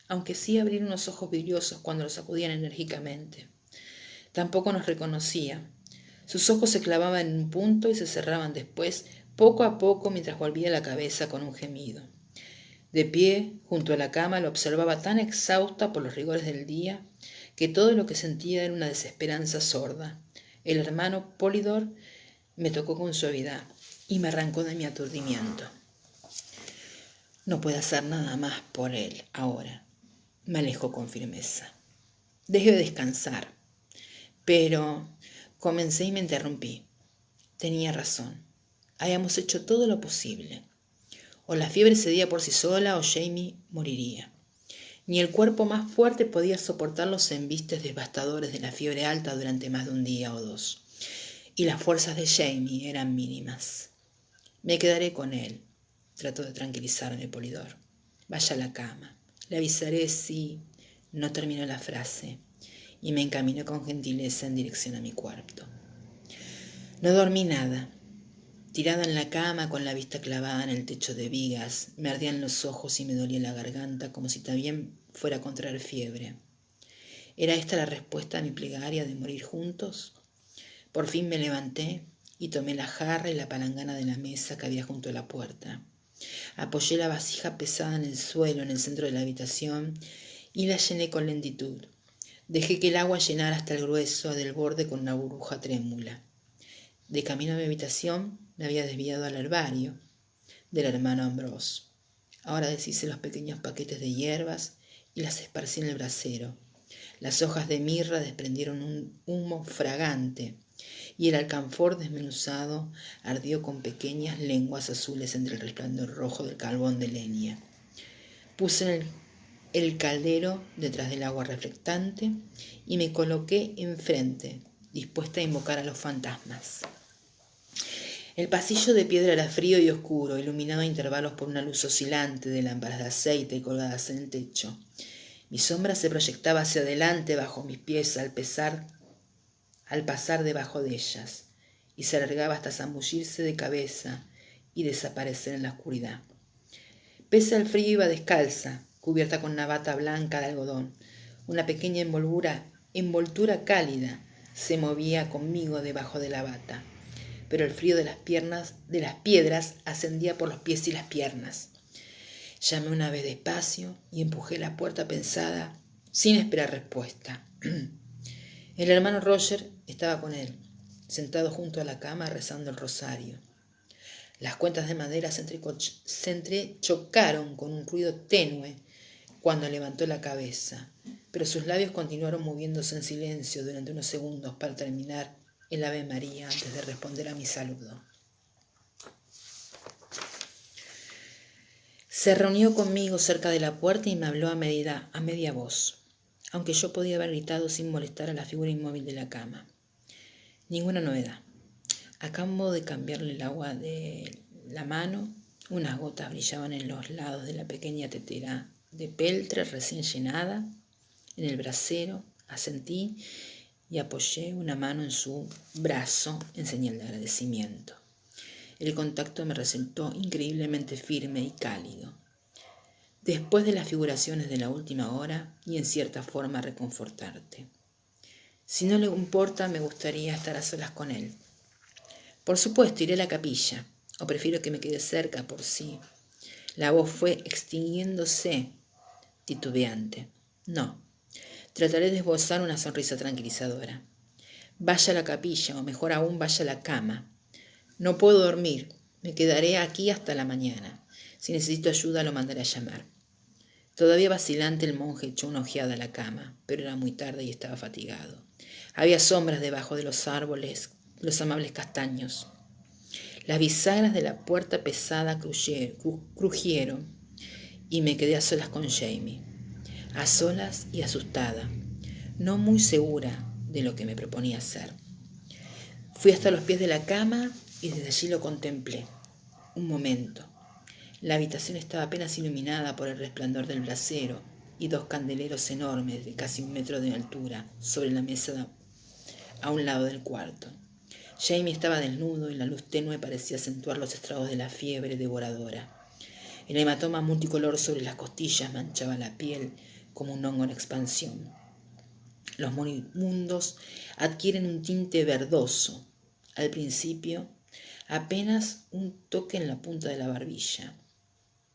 aunque sí abrir unos ojos vidriosos cuando los sacudían enérgicamente. Tampoco nos reconocía. Sus ojos se clavaban en un punto y se cerraban después, poco a poco, mientras volvía la cabeza con un gemido. De pie, junto a la cama, lo observaba tan exhausta por los rigores del día que todo lo que sentía era una desesperanza sorda. El hermano Polidor me tocó con suavidad y me arrancó de mi aturdimiento. No puedo hacer nada más por él ahora. Me alejó con firmeza. Dejé de descansar. Pero comencé y me interrumpí. Tenía razón. Habíamos hecho todo lo posible. O la fiebre cedía por sí sola o Jamie moriría. Ni el cuerpo más fuerte podía soportar los embistes devastadores de la fiebre alta durante más de un día o dos. Y las fuerzas de Jamie eran mínimas. Me quedaré con él, trató de tranquilizarme Polidor. Vaya a la cama. Le avisaré si... No terminó la frase y me encaminé con gentileza en dirección a mi cuarto. No dormí nada. Tirada en la cama con la vista clavada en el techo de vigas, me ardían los ojos y me dolía la garganta como si también fuera a contraer fiebre. ¿Era esta la respuesta a mi plegaria de morir juntos? Por fin me levanté y tomé la jarra y la palangana de la mesa que había junto a la puerta. Apoyé la vasija pesada en el suelo en el centro de la habitación y la llené con lentitud. Dejé que el agua llenara hasta el grueso del borde con una burbuja trémula. De camino a mi habitación me había desviado al herbario del hermano Ambrose. Ahora deshice los pequeños paquetes de hierbas y las esparcí en el brasero. Las hojas de mirra desprendieron un humo fragante y el alcanfor desmenuzado ardió con pequeñas lenguas azules entre el resplandor rojo del carbón de leña. Puse el caldero detrás del agua reflectante y me coloqué enfrente, dispuesta a invocar a los fantasmas. El pasillo de piedra era frío y oscuro, iluminado a intervalos por una luz oscilante de lámparas de aceite colgadas en el techo. Mi sombra se proyectaba hacia adelante bajo mis pies al pasar debajo de ellas, y se alargaba hasta zambullirse de cabeza y desaparecer en la oscuridad. Pese al frío iba descalza, cubierta con una bata blanca de algodón. Una pequeña envoltura cálida se movía conmigo debajo de la bata, pero el frío de las piedras ascendía por los pies y las piernas. Llamé una vez despacio y empujé la puerta pensada, sin esperar respuesta. El hermano Roger estaba con él, sentado junto a la cama rezando el rosario. Las cuentas de madera se entrechocaron con un ruido tenue cuando levantó la cabeza, pero sus labios continuaron moviéndose en silencio durante unos segundos para terminar el Ave María antes de responder a mi saludo. Se reunió conmigo cerca de la puerta y me habló a media voz, aunque yo podía haber gritado sin molestar a la figura inmóvil de la cama. Ninguna novedad. Acabo de cambiarle el agua de la mano. Unas gotas brillaban en los lados de la pequeña tetera de peltre recién llenada. En el brasero asentí y apoyé una mano en su brazo en señal de agradecimiento. El contacto me resultó increíblemente firme y cálido. Después de las figuraciones de la última hora y en cierta forma reconfortarte. Si no le importa, me gustaría estar a solas con él. Por supuesto, iré a la capilla, o prefiero que me quede cerca por sí. La voz fue extinguiéndose, titubeante. No, trataré de esbozar una sonrisa tranquilizadora. Vaya a la capilla, o mejor aún, vaya a la cama. No puedo dormir, me quedaré aquí hasta la mañana. Si necesito ayuda, lo mandaré a llamar. Todavía vacilante, el monje echó una ojeada a la cama, pero era muy tarde y estaba fatigado. Había sombras debajo de los árboles, los amables castaños. Las bisagras de la puerta pesada crujieron y me quedé a solas con Jamie. A solas y asustada, no muy segura de lo que me proponía hacer. Fui hasta los pies de la cama y desde allí lo contemplé. Un momento. La habitación estaba apenas iluminada por el resplandor del brasero y dos candeleros enormes de casi 1 metro de altura sobre la mesa a un lado del cuarto. Jamie estaba desnudo y la luz tenue parecía acentuar los estragos de la fiebre devoradora. El hematoma multicolor sobre las costillas manchaba la piel como un hongo en expansión. Los moribundos adquieren un tinte verdoso. Al principio, apenas un toque en la punta de la barbilla.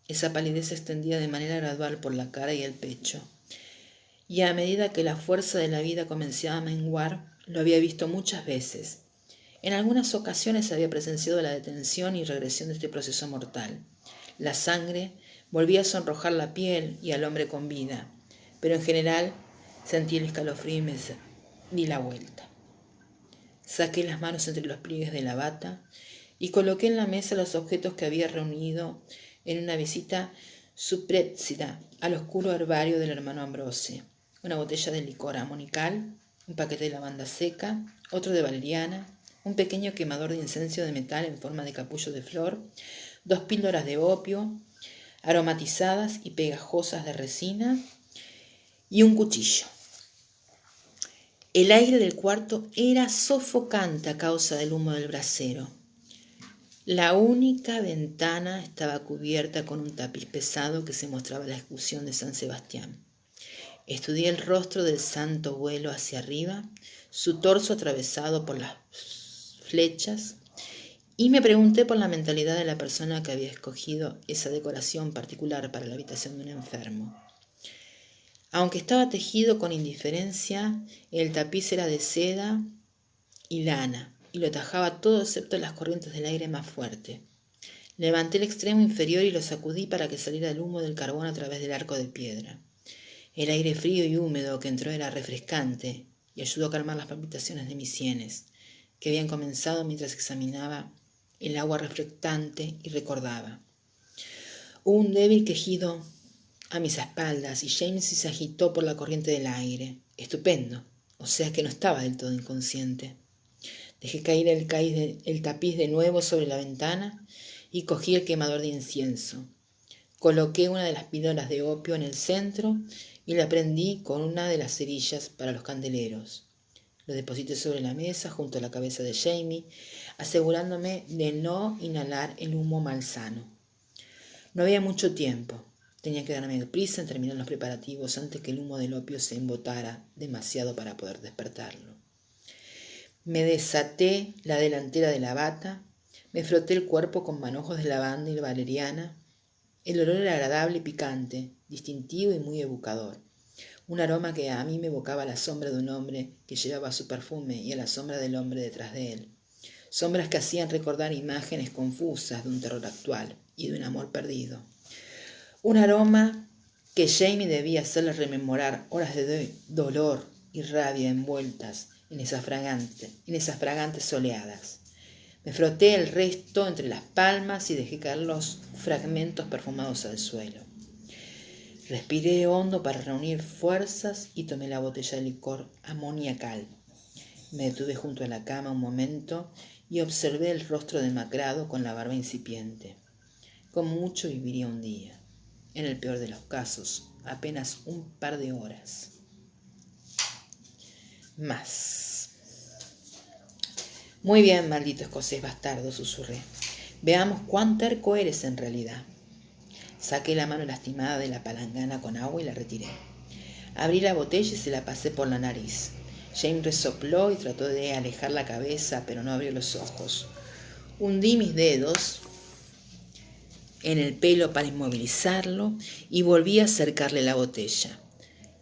Esa palidez se extendía de manera gradual por la cara y el pecho. Y a medida que la fuerza de la vida comenzaba a menguar, lo había visto muchas veces. En algunas ocasiones había presenciado la detención y regresión de este proceso mortal. La sangre volvía a sonrojar la piel y al hombre con vida, pero en general sentí el escalofrío y me di la vuelta. Saqué las manos entre los pliegues de la bata y coloqué en la mesa los objetos que había reunido en una visita surprésida al oscuro herbario del hermano Ambrose. Una botella de licor amonical, un paquete de lavanda seca, otro de valeriana, un pequeño quemador de incienso de metal en forma de capullo de flor, 2 píldoras de opio, aromatizadas y pegajosas de resina, y un cuchillo. El aire del cuarto era sofocante a causa del humo del brasero. La única ventana estaba cubierta con un tapiz pesado que se mostraba la ejecución de San Sebastián. Estudié el rostro del santo vuelo hacia arriba, su torso atravesado por las flechas, y me pregunté por la mentalidad de la persona que había escogido esa decoración particular para la habitación de un enfermo. Aunque estaba tejido con indiferencia, el tapiz era de seda y lana, y lo tajaba todo excepto las corrientes del aire más fuerte. Levanté el extremo inferior y lo sacudí para que saliera el humo del carbón a través del arco de piedra. El aire frío y húmedo que entró era refrescante y ayudó a calmar las palpitaciones de mis sienes, que habían comenzado mientras examinaba el agua reflectante y recordaba. Hubo un débil quejido a mis espaldas y James se agitó por la corriente del aire. Estupendo, o sea que no estaba del todo inconsciente. Dejé caer el tapiz de nuevo sobre la ventana y cogí el quemador de incienso. Coloqué una de las píldoras de opio en el centro y la prendí con una de las cerillas para los candeleros. Lo deposité sobre la mesa junto a la cabeza de Jamie, asegurándome de no inhalar el humo malsano. No había mucho tiempo. Tenía que darme prisa en terminar los preparativos antes que el humo del opio se embotara demasiado para poder despertarlo. Me desaté la delantera de la bata, me froté el cuerpo con manojos de lavanda y valeriana. El olor era agradable y picante, distintivo y muy evocador. Un aroma que a mí me evocaba la sombra de un hombre que llevaba su perfume y a la sombra del hombre detrás de él. Sombras que hacían recordar imágenes confusas de un terror actual y de un amor perdido. Un aroma que Jamie debía hacerle rememorar horas de dolor y rabia envueltas en esas fragantes soleadas. Me froté el resto entre las palmas y dejé caer los fragmentos perfumados al suelo. Respiré hondo para reunir fuerzas y tomé la botella de licor amoniacal. Me detuve junto a la cama un momento y observé el rostro demacrado con la barba incipiente. Con mucho viviría un día. En el peor de los casos, apenas un par de horas. Más. Muy bien, maldito escocés bastardo, susurré. Veamos cuán terco eres en realidad. Saqué la mano lastimada de la palangana con agua y la retiré. Abrí la botella y se la pasé por la nariz. James resopló y trató de alejar la cabeza, pero no abrió los ojos. Hundí mis dedos en el pelo para inmovilizarlo y volví a acercarle la botella.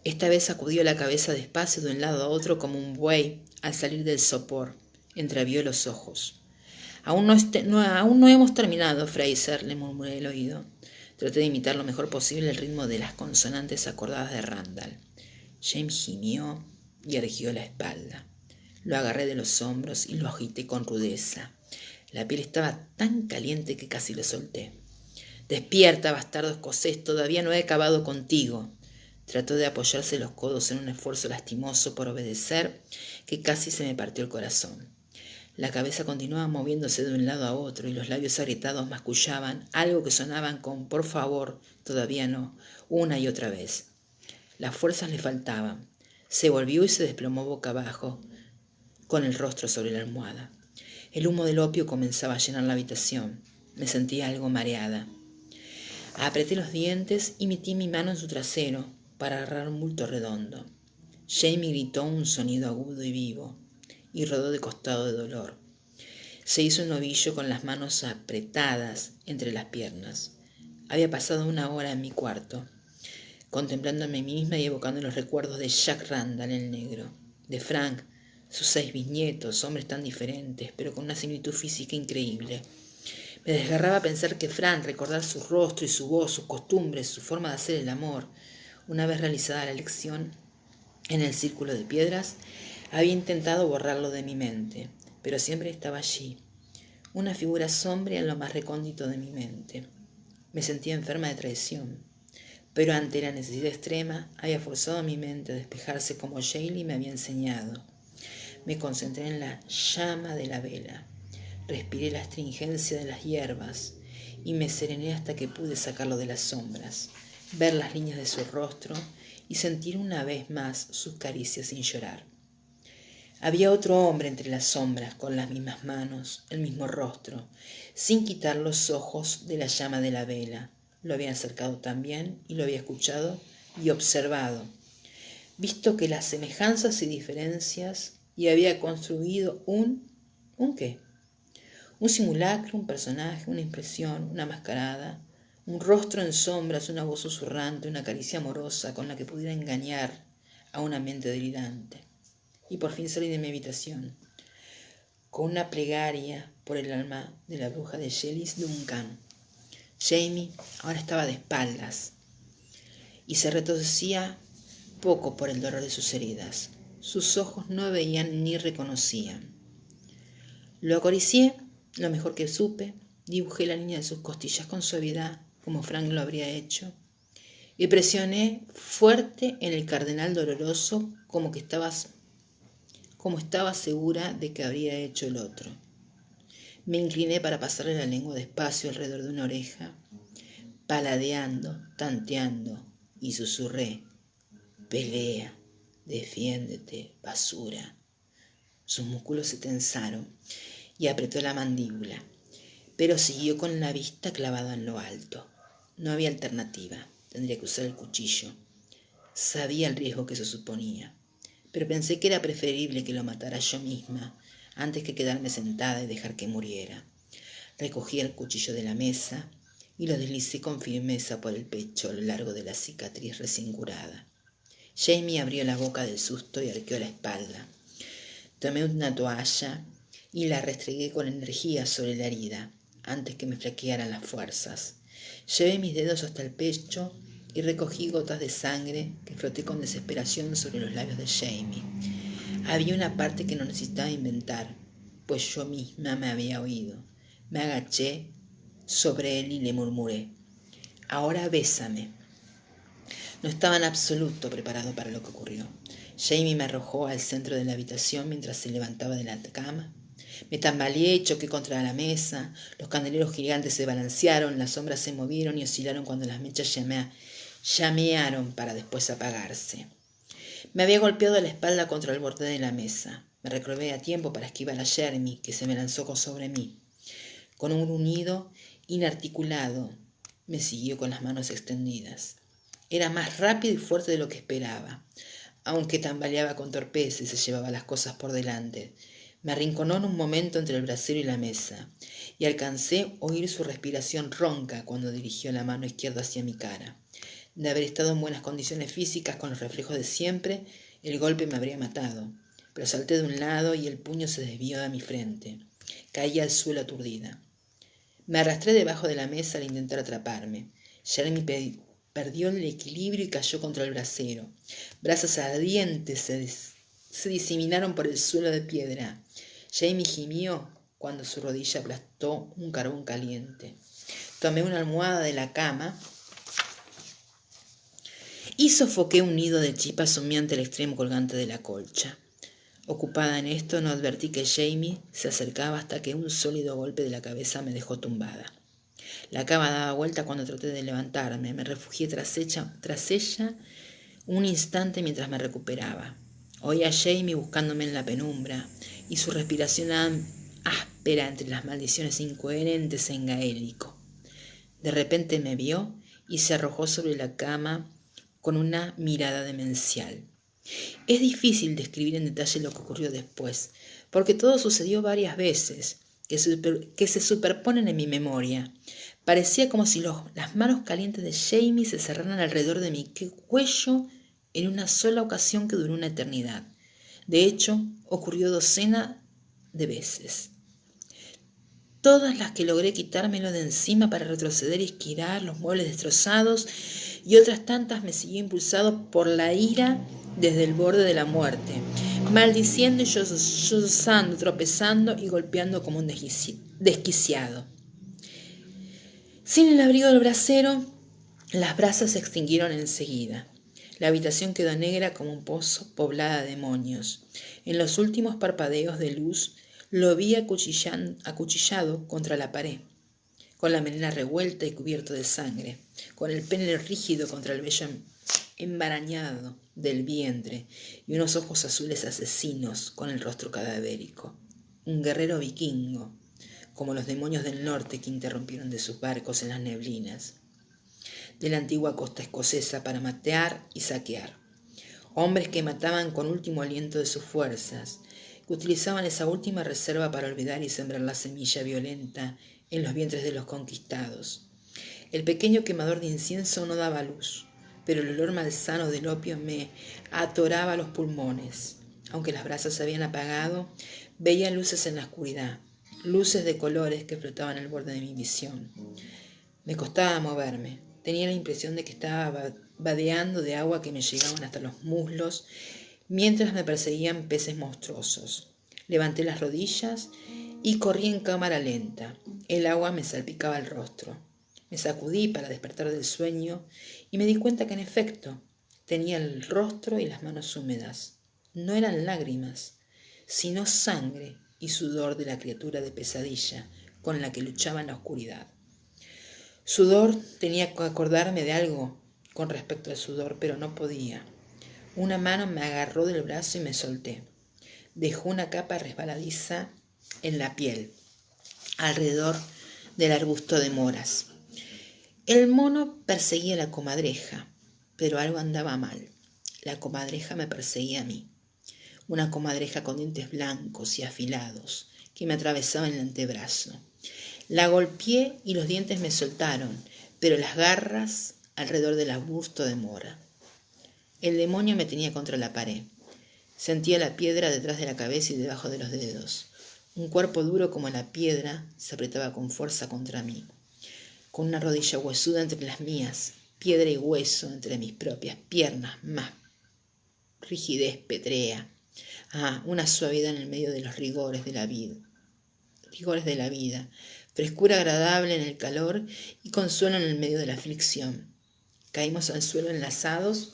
Esta vez sacudió la cabeza despacio de un lado a otro como un buey al salir del sopor. Entreabrió los ojos. Aún no hemos terminado, Fraser, le murmuré al oído. Traté de imitar lo mejor posible el ritmo de las consonantes acordadas de Randall. James gimió y erguió la espalda. Lo agarré de los hombros y lo agité con rudeza. La piel estaba tan caliente que casi lo solté. Despierta, bastardo escocés, todavía no he acabado contigo. Trató de apoyarse los codos en un esfuerzo lastimoso por obedecer, que casi se me partió el corazón. La cabeza continuaba moviéndose de un lado a otro y los labios agrietados mascullaban algo que sonaban con «por favor, todavía no», una y otra vez. Las fuerzas le faltaban. Se volvió y se desplomó boca abajo, con el rostro sobre la almohada. El humo del opio comenzaba a llenar la habitación. Me sentía algo mareada. Apreté los dientes y metí mi mano en su trasero para agarrar un bulto redondo. Jamie gritó un sonido agudo y vivo y rodó de costado de dolor. Se hizo un ovillo con las manos apretadas entre las piernas. Había pasado una hora en mi cuarto, contemplándome a mí misma y evocando los recuerdos de Jack Randall el negro, de Frank, sus 6 bisnietos, hombres tan diferentes, pero con una similitud física increíble. Me desgarraba pensar que Frank, recordar su rostro y su voz, sus costumbres, su forma de hacer el amor, una vez realizada la lección en el círculo de piedras, había intentado borrarlo de mi mente, pero siempre estaba allí, una figura sombría en lo más recóndito de mi mente. Me sentía enferma de traición, pero ante la necesidad extrema había forzado a mi mente a despejarse como Shaylee me había enseñado. Me concentré en la llama de la vela, respiré la astringencia de las hierbas y me serené hasta que pude sacarlo de las sombras, ver las líneas de su rostro y sentir una vez más sus caricias sin llorar. Había otro hombre entre las sombras, con las mismas manos, el mismo rostro, sin quitar los ojos de la llama de la vela. Lo había acercado también y lo había escuchado y observado, visto que las semejanzas y diferencias, y había construido ¿un qué? Un simulacro, un personaje, una impresión, una mascarada, un rostro en sombras, una voz susurrante, una caricia amorosa con la que pudiera engañar a una mente delirante. Y por fin salí de mi habitación, con una plegaria por el alma de la bruja de Gillis Duncan. Jamie ahora estaba de espaldas y se retorcía poco por el dolor de sus heridas. Sus ojos no veían ni reconocían. Lo acaricié lo mejor que supe, dibujé la línea de sus costillas con suavidad, como Frank lo habría hecho, y presioné fuerte en el cardenal doloroso como estaba segura de que habría hecho el otro. Me incliné para pasarle la lengua despacio alrededor de una oreja, paladeando, tanteando, y susurré: pelea, defiéndete, basura. Sus músculos se tensaron y apretó la mandíbula, pero siguió con la vista clavada en lo alto. No había alternativa, tendría que usar el cuchillo. Sabía el riesgo que se suponía, pero pensé que era preferible que lo matara yo misma antes que quedarme sentada y dejar que muriera. Recogí el cuchillo de la mesa y lo deslicé con firmeza por el pecho a lo largo de la cicatriz recién curada. Jamie abrió la boca del susto y arqueó la espalda. Tomé una toalla y la restregué con energía sobre la herida antes que me flaquearan las fuerzas. Llevé mis dedos hasta el pecho y recogí gotas de sangre que froté con desesperación sobre los labios de Jamie. Había una parte que no necesitaba inventar, pues yo misma me había oído. Me agaché sobre él y le murmuré: ahora bésame. No estaba en absoluto preparado para lo que ocurrió. Jamie me arrojó al centro de la habitación mientras se levantaba de la cama. Me tambaleé y choqué contra la mesa. Los candeleros gigantes se balancearon, las sombras se movieron y oscilaron cuando las mechas llamearon para después apagarse. Me había golpeado la espalda contra el borde de la mesa. Me recobé a tiempo para esquivar a Jeremy, que se me lanzó sobre mí. Con un gruñido inarticulado, me siguió con las manos extendidas. Era más rápido y fuerte de lo que esperaba, aunque tambaleaba con torpeza y se llevaba las cosas por delante. Me arrinconó en un momento entre el brasero y la mesa, y alcancé a oír su respiración ronca cuando dirigió la mano izquierda hacia mi cara. De haber estado en buenas condiciones físicas con los reflejos de siempre, el golpe me habría matado, pero salté de un lado y el puño se desvió de mi frente. Caí al suelo aturdida. Me arrastré debajo de la mesa al intentar atraparme. Jeremy perdió el equilibrio y cayó contra el brasero. Brasas ardientes se diseminaron por el suelo de piedra. Jamie gimió cuando su rodilla aplastó un carbón caliente. Tomé una almohada de la cama y sofoqué un nido de chispas humeante al extremo colgante de la colcha. Ocupada en esto, no advertí que Jamie se acercaba hasta que un sólido golpe de la cabeza me dejó tumbada. La cama daba vuelta cuando traté de levantarme. Me refugié tras ella un instante mientras me recuperaba. Oí a Jamie buscándome en la penumbra y su respiración áspera entre las maldiciones incoherentes en gaélico. De repente me vio y se arrojó sobre la cama con una mirada demencial. Es difícil describir en detalle lo que ocurrió después, porque todo sucedió varias veces, que se superponen en mi memoria. Parecía como si las manos calientes de Jamie se cerraran alrededor de mi cuello en una sola ocasión que duró una eternidad. De hecho, ocurrió docenas de veces. Todas las que logré quitármelo de encima para retroceder y esquirar los muebles destrozados, y otras tantas me siguió impulsado por la ira desde el borde de la muerte, maldiciendo y sollozando, tropezando y golpeando como un desquiciado. Sin el abrigo del brasero, las brasas se extinguieron enseguida. La habitación quedó negra como un pozo poblada de demonios. En los últimos parpadeos de luz lo vi acuchillado contra la pared. con la melena revuelta y cubierto de sangre, con el pene rígido contra el vello embarañado del vientre y unos ojos azules asesinos con el rostro cadavérico. Un guerrero vikingo, como los demonios del norte que interrumpieron de sus barcos en las neblinas de la antigua costa escocesa para matear y saquear. Hombres que mataban con último aliento de sus fuerzas, que utilizaban esa última reserva para olvidar y sembrar la semilla violenta en los vientres de los conquistados. El pequeño quemador de incienso no daba luz, pero el olor malsano del opio me atoraba los pulmones. Aunque las brasas se habían apagado, veía luces en la oscuridad, luces de colores que flotaban al borde de mi visión. Me costaba moverme. Tenía la impresión de que estaba vadeando de agua que me llegaban hasta los muslos, mientras me perseguían peces monstruosos. Levanté las rodillas y corrí en cámara lenta. El agua me salpicaba el rostro. Me sacudí para despertar del sueño y me di cuenta que en efecto tenía el rostro y las manos húmedas. No eran lágrimas, sino sangre y sudor de la criatura de pesadilla con la que luchaba en la oscuridad. Sudor, tenía que acordarme de algo con respecto al sudor, pero no podía. Una mano me agarró del brazo y me solté. Dejó una capa resbaladiza en la piel, alrededor del arbusto de moras. El mono perseguía a la comadreja, pero algo andaba mal. La comadreja me perseguía a mí. Una comadreja con dientes blancos y afilados que me atravesaba en el antebrazo. La golpeé y los dientes me soltaron, pero las garras alrededor del arbusto de mora. El demonio me tenía contra la pared. Sentía la piedra detrás de la cabeza y debajo de los dedos. Un cuerpo duro como la piedra se apretaba con fuerza contra mí, con una rodilla huesuda entre las mías, piedra y hueso entre mis propias piernas, más rigidez pétrea. Una suavidad en el medio de los rigores de la vida. Frescura agradable en el calor y consuelo en el medio de la aflicción. Caímos al suelo enlazados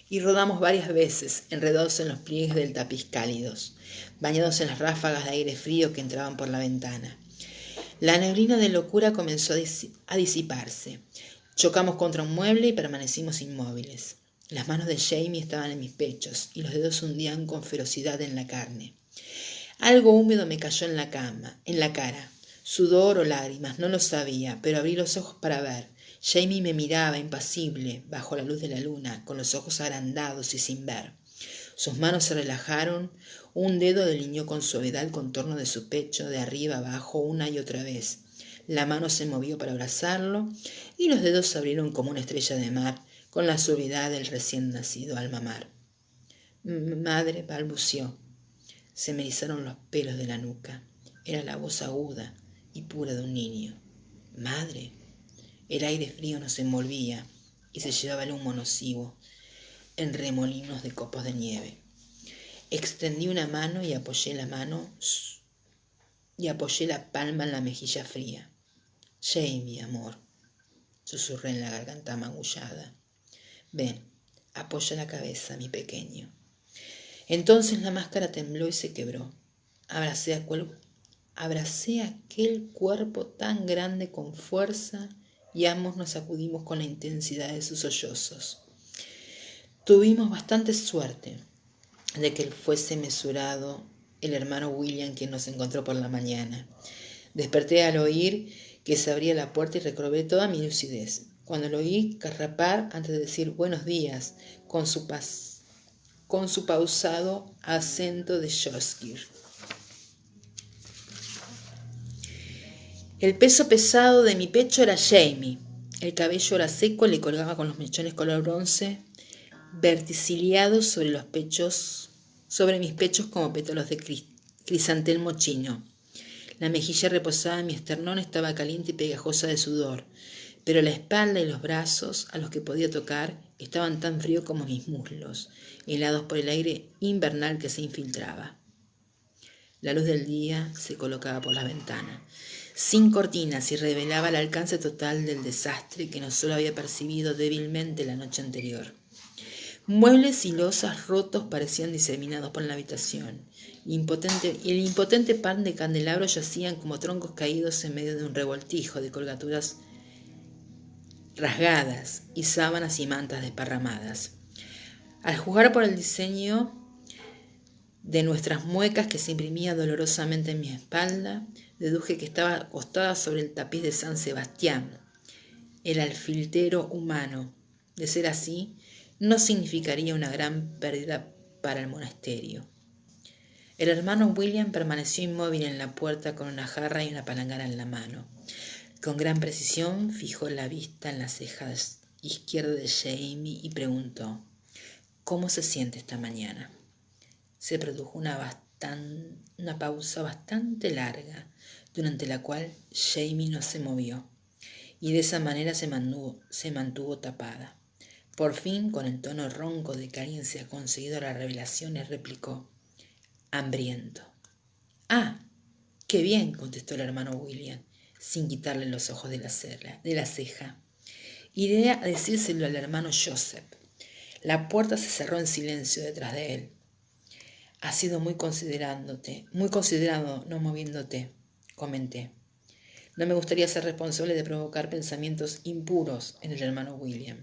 y rodamos varias veces, enredados en los pliegues del tapiz cálidos, bañados en las ráfagas de aire frío que entraban por la ventana. La neblina de locura comenzó a disiparse. Chocamos contra un mueble y permanecimos inmóviles. Las manos de Jamie estaban en mis pechos y los dedos hundían con ferocidad en la carne. Algo húmedo me cayó en la cara. Sudor o lágrimas, no lo sabía, pero abrí los ojos para ver. Jamie me miraba impasible bajo la luz de la luna, con los ojos agrandados y sin ver. Sus manos se relajaron, un dedo delineó con suavidad el contorno de su pecho, de arriba abajo, una y otra vez. La mano se movió para abrazarlo y los dedos se abrieron como una estrella de mar, con la suavidad del recién nacido al mamar. Madre, balbuceó. Se me erizaron los pelos de la nuca. Era la voz aguda y pura de un niño. Madre. El aire frío nos envolvía y se llevaba el humo nocivo en remolinos de copos de nieve. Extendí una mano y apoyé la palma en la mejilla fría. Jamie, amor, susurré en la garganta magullada. Ven, apoya la cabeza, mi pequeño. Entonces la máscara tembló y se quebró. Abracé aquel cuerpo tan grande con fuerza y ambos nos sacudimos con la intensidad de sus sollozos. Tuvimos bastante suerte de que fuese mesurado el hermano William quien nos encontró por la mañana. Desperté al oír que se abría la puerta y recobré toda mi lucidez. Cuando lo oí carrapar antes de decir buenos días con su pausado acento de Shakespeare. El peso pesado de mi pecho era Jamie. El cabello era seco, le colgaba con los mechones color bronce, verticiliados sobre mis pechos como pétalos de crisantemo chino. La mejilla reposada en mi esternón estaba caliente y pegajosa de sudor, pero la espalda y los brazos, a los que podía tocar, estaban tan fríos como mis muslos, helados por el aire invernal que se infiltraba. La luz del día se colocaba por la ventana, sin cortinas, y revelaba el alcance total del desastre que no solo había percibido débilmente la noche anterior. Muebles y losas rotos parecían diseminados por la habitación. El impotente pan de candelabro yacían como troncos caídos en medio de un revoltijo de colgaturas rasgadas y sábanas y mantas desparramadas. Al juzgar por el diseño de nuestras muecas que se imprimía dolorosamente en mi espalda, deduje que estaba acostada sobre el tapiz de San Sebastián, el alfiltero humano. De ser así, no significaría una gran pérdida para el monasterio. El hermano William permaneció inmóvil en la puerta con una jarra y una palangana en la mano. Con gran precisión fijó la vista en las cejas izquierda de Jamie y preguntó: ¿cómo se siente esta mañana? Se produjo una pausa bastante larga, durante la cual Jamie no se movió, y de esa manera se mantuvo tapada. Por fin, con el tono ronco de que alguien se ha conseguido la revelación, le replicó: hambriento. Ah, qué bien, contestó el hermano William, sin quitarle los ojos de la ceja. Iré a decírselo al hermano Joseph. La puerta se cerró en silencio detrás de él. Has sido muy considerado no moviéndote, comenté. No me gustaría ser responsable de provocar pensamientos impuros en el hermano William.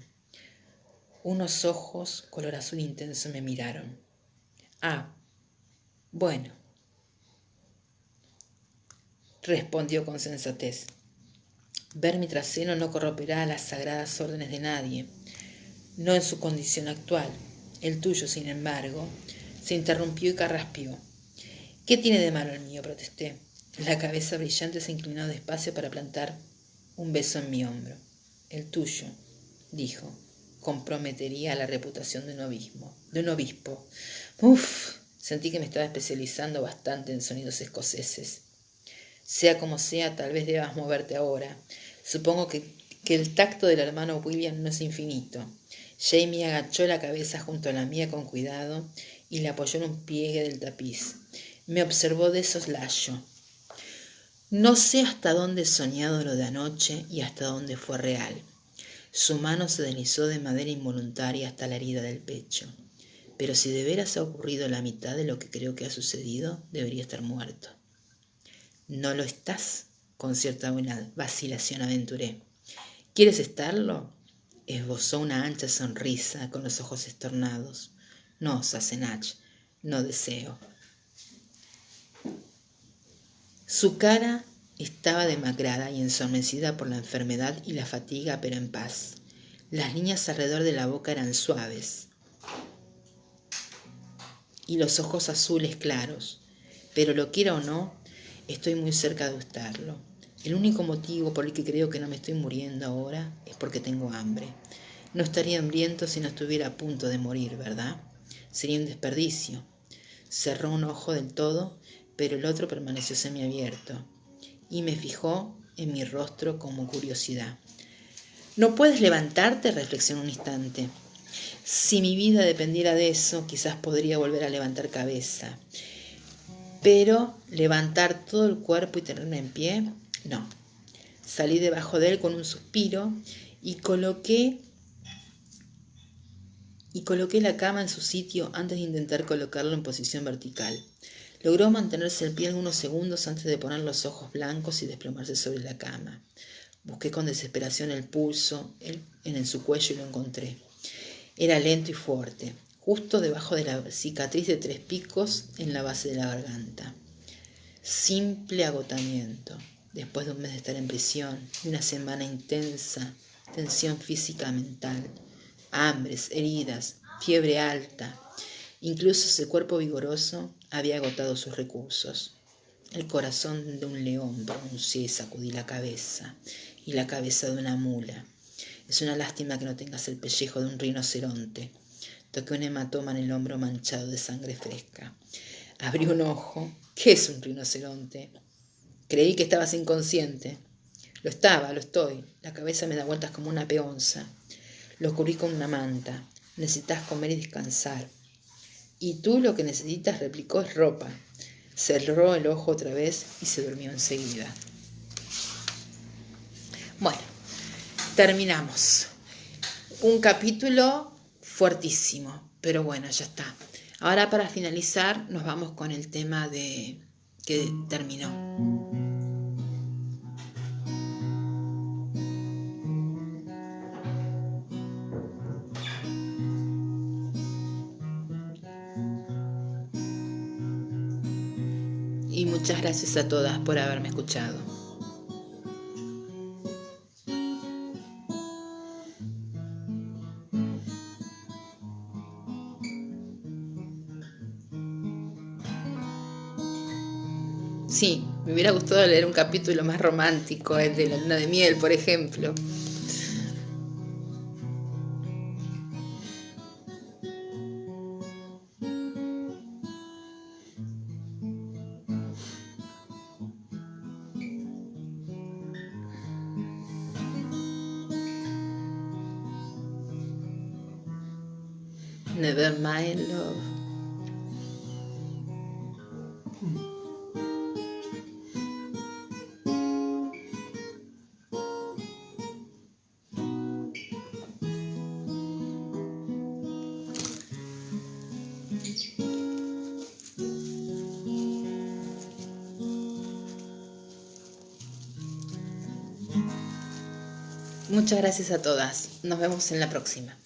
Unos ojos color azul intenso me miraron. Ah, bueno, respondió con sensatez. Ver mi trasero no corromperá las sagradas órdenes de nadie, no en su condición actual. El tuyo, sin embargo, se interrumpió y carraspeó. ¿Qué tiene de malo el mío?, protesté. La cabeza brillante se inclinó despacio para plantar un beso en mi hombro. El tuyo, dijo, comprometería la reputación de un obispo. Uf, sentí que me estaba especializando bastante en sonidos escoceses. Sea como sea, tal vez debas moverte ahora. Supongo que el tacto del hermano William no es infinito. Jamie agachó la cabeza junto a la mía con cuidado y la apoyó en un pliegue del tapiz. Me observó de soslayo. No sé hasta dónde he soñado lo de anoche y hasta dónde fue real. Su mano se deslizó de manera involuntaria hasta la herida del pecho. Pero si de veras ha ocurrido la mitad de lo que creo que ha sucedido, debería estar muerto. ¿No lo estás?, con cierta vacilación aventuré. ¿Quieres estarlo? Esbozó una ancha sonrisa con los ojos estornados. No, Sassenach, no deseo. Su cara estaba demacrada y ensomecida por la enfermedad y la fatiga, pero en paz. Las líneas alrededor de la boca eran suaves y los ojos azules claros, pero lo quiera o no, estoy muy cerca de estarlo. El único motivo por el que creo que no me estoy muriendo ahora es porque tengo hambre. No estaría hambriento si no estuviera a punto de morir, ¿verdad? Sería un desperdicio. Cerró un ojo del todo, pero el otro permaneció semiabierto, y me fijó en mi rostro como curiosidad. ¿No puedes levantarte?, reflexionó un instante. Si mi vida dependiera de eso, quizás podría volver a levantar cabeza. Pero levantar todo el cuerpo y tenerme en pie, no. Salí debajo de él con un suspiro y coloqué la cama en su sitio antes de intentar colocarlo en posición vertical. Logró mantenerse en pie algunos segundos antes de poner los ojos blancos y desplomarse sobre la cama. Busqué con desesperación el pulso en su cuello y lo encontré. Era lento y fuerte, justo debajo de la cicatriz de 3 picos en la base de la garganta. Simple agotamiento, después de un mes de estar en prisión y una semana intensa, tensión física mental, hambres, heridas, fiebre alta. Incluso ese cuerpo vigoroso había agotado sus recursos. El corazón de un león, pronuncié y sacudí la cabeza, y la cabeza de una mula. Es una lástima que no tengas el pellejo de un rinoceronte. Toqué un hematoma en el hombro manchado de sangre fresca. Abrí un ojo. ¿Qué es un rinoceronte? Creí que estabas inconsciente. Lo estoy. La cabeza me da vueltas como una peonza. Lo cubrí con una manta. Necesitas comer y descansar. Y tú lo que necesitas, replicó, es ropa. Cerró el ojo otra vez y se durmió enseguida. Bueno, terminamos. Un capítulo fuertísimo, pero bueno, ya está. Ahora para finalizar nos vamos con el tema de que terminó. Y muchas gracias a todas por haberme escuchado. Sí, me hubiera gustado leer un capítulo más romántico, el de la luna de miel, por ejemplo. Never mind love. Muchas gracias a todas. Nos vemos en la próxima.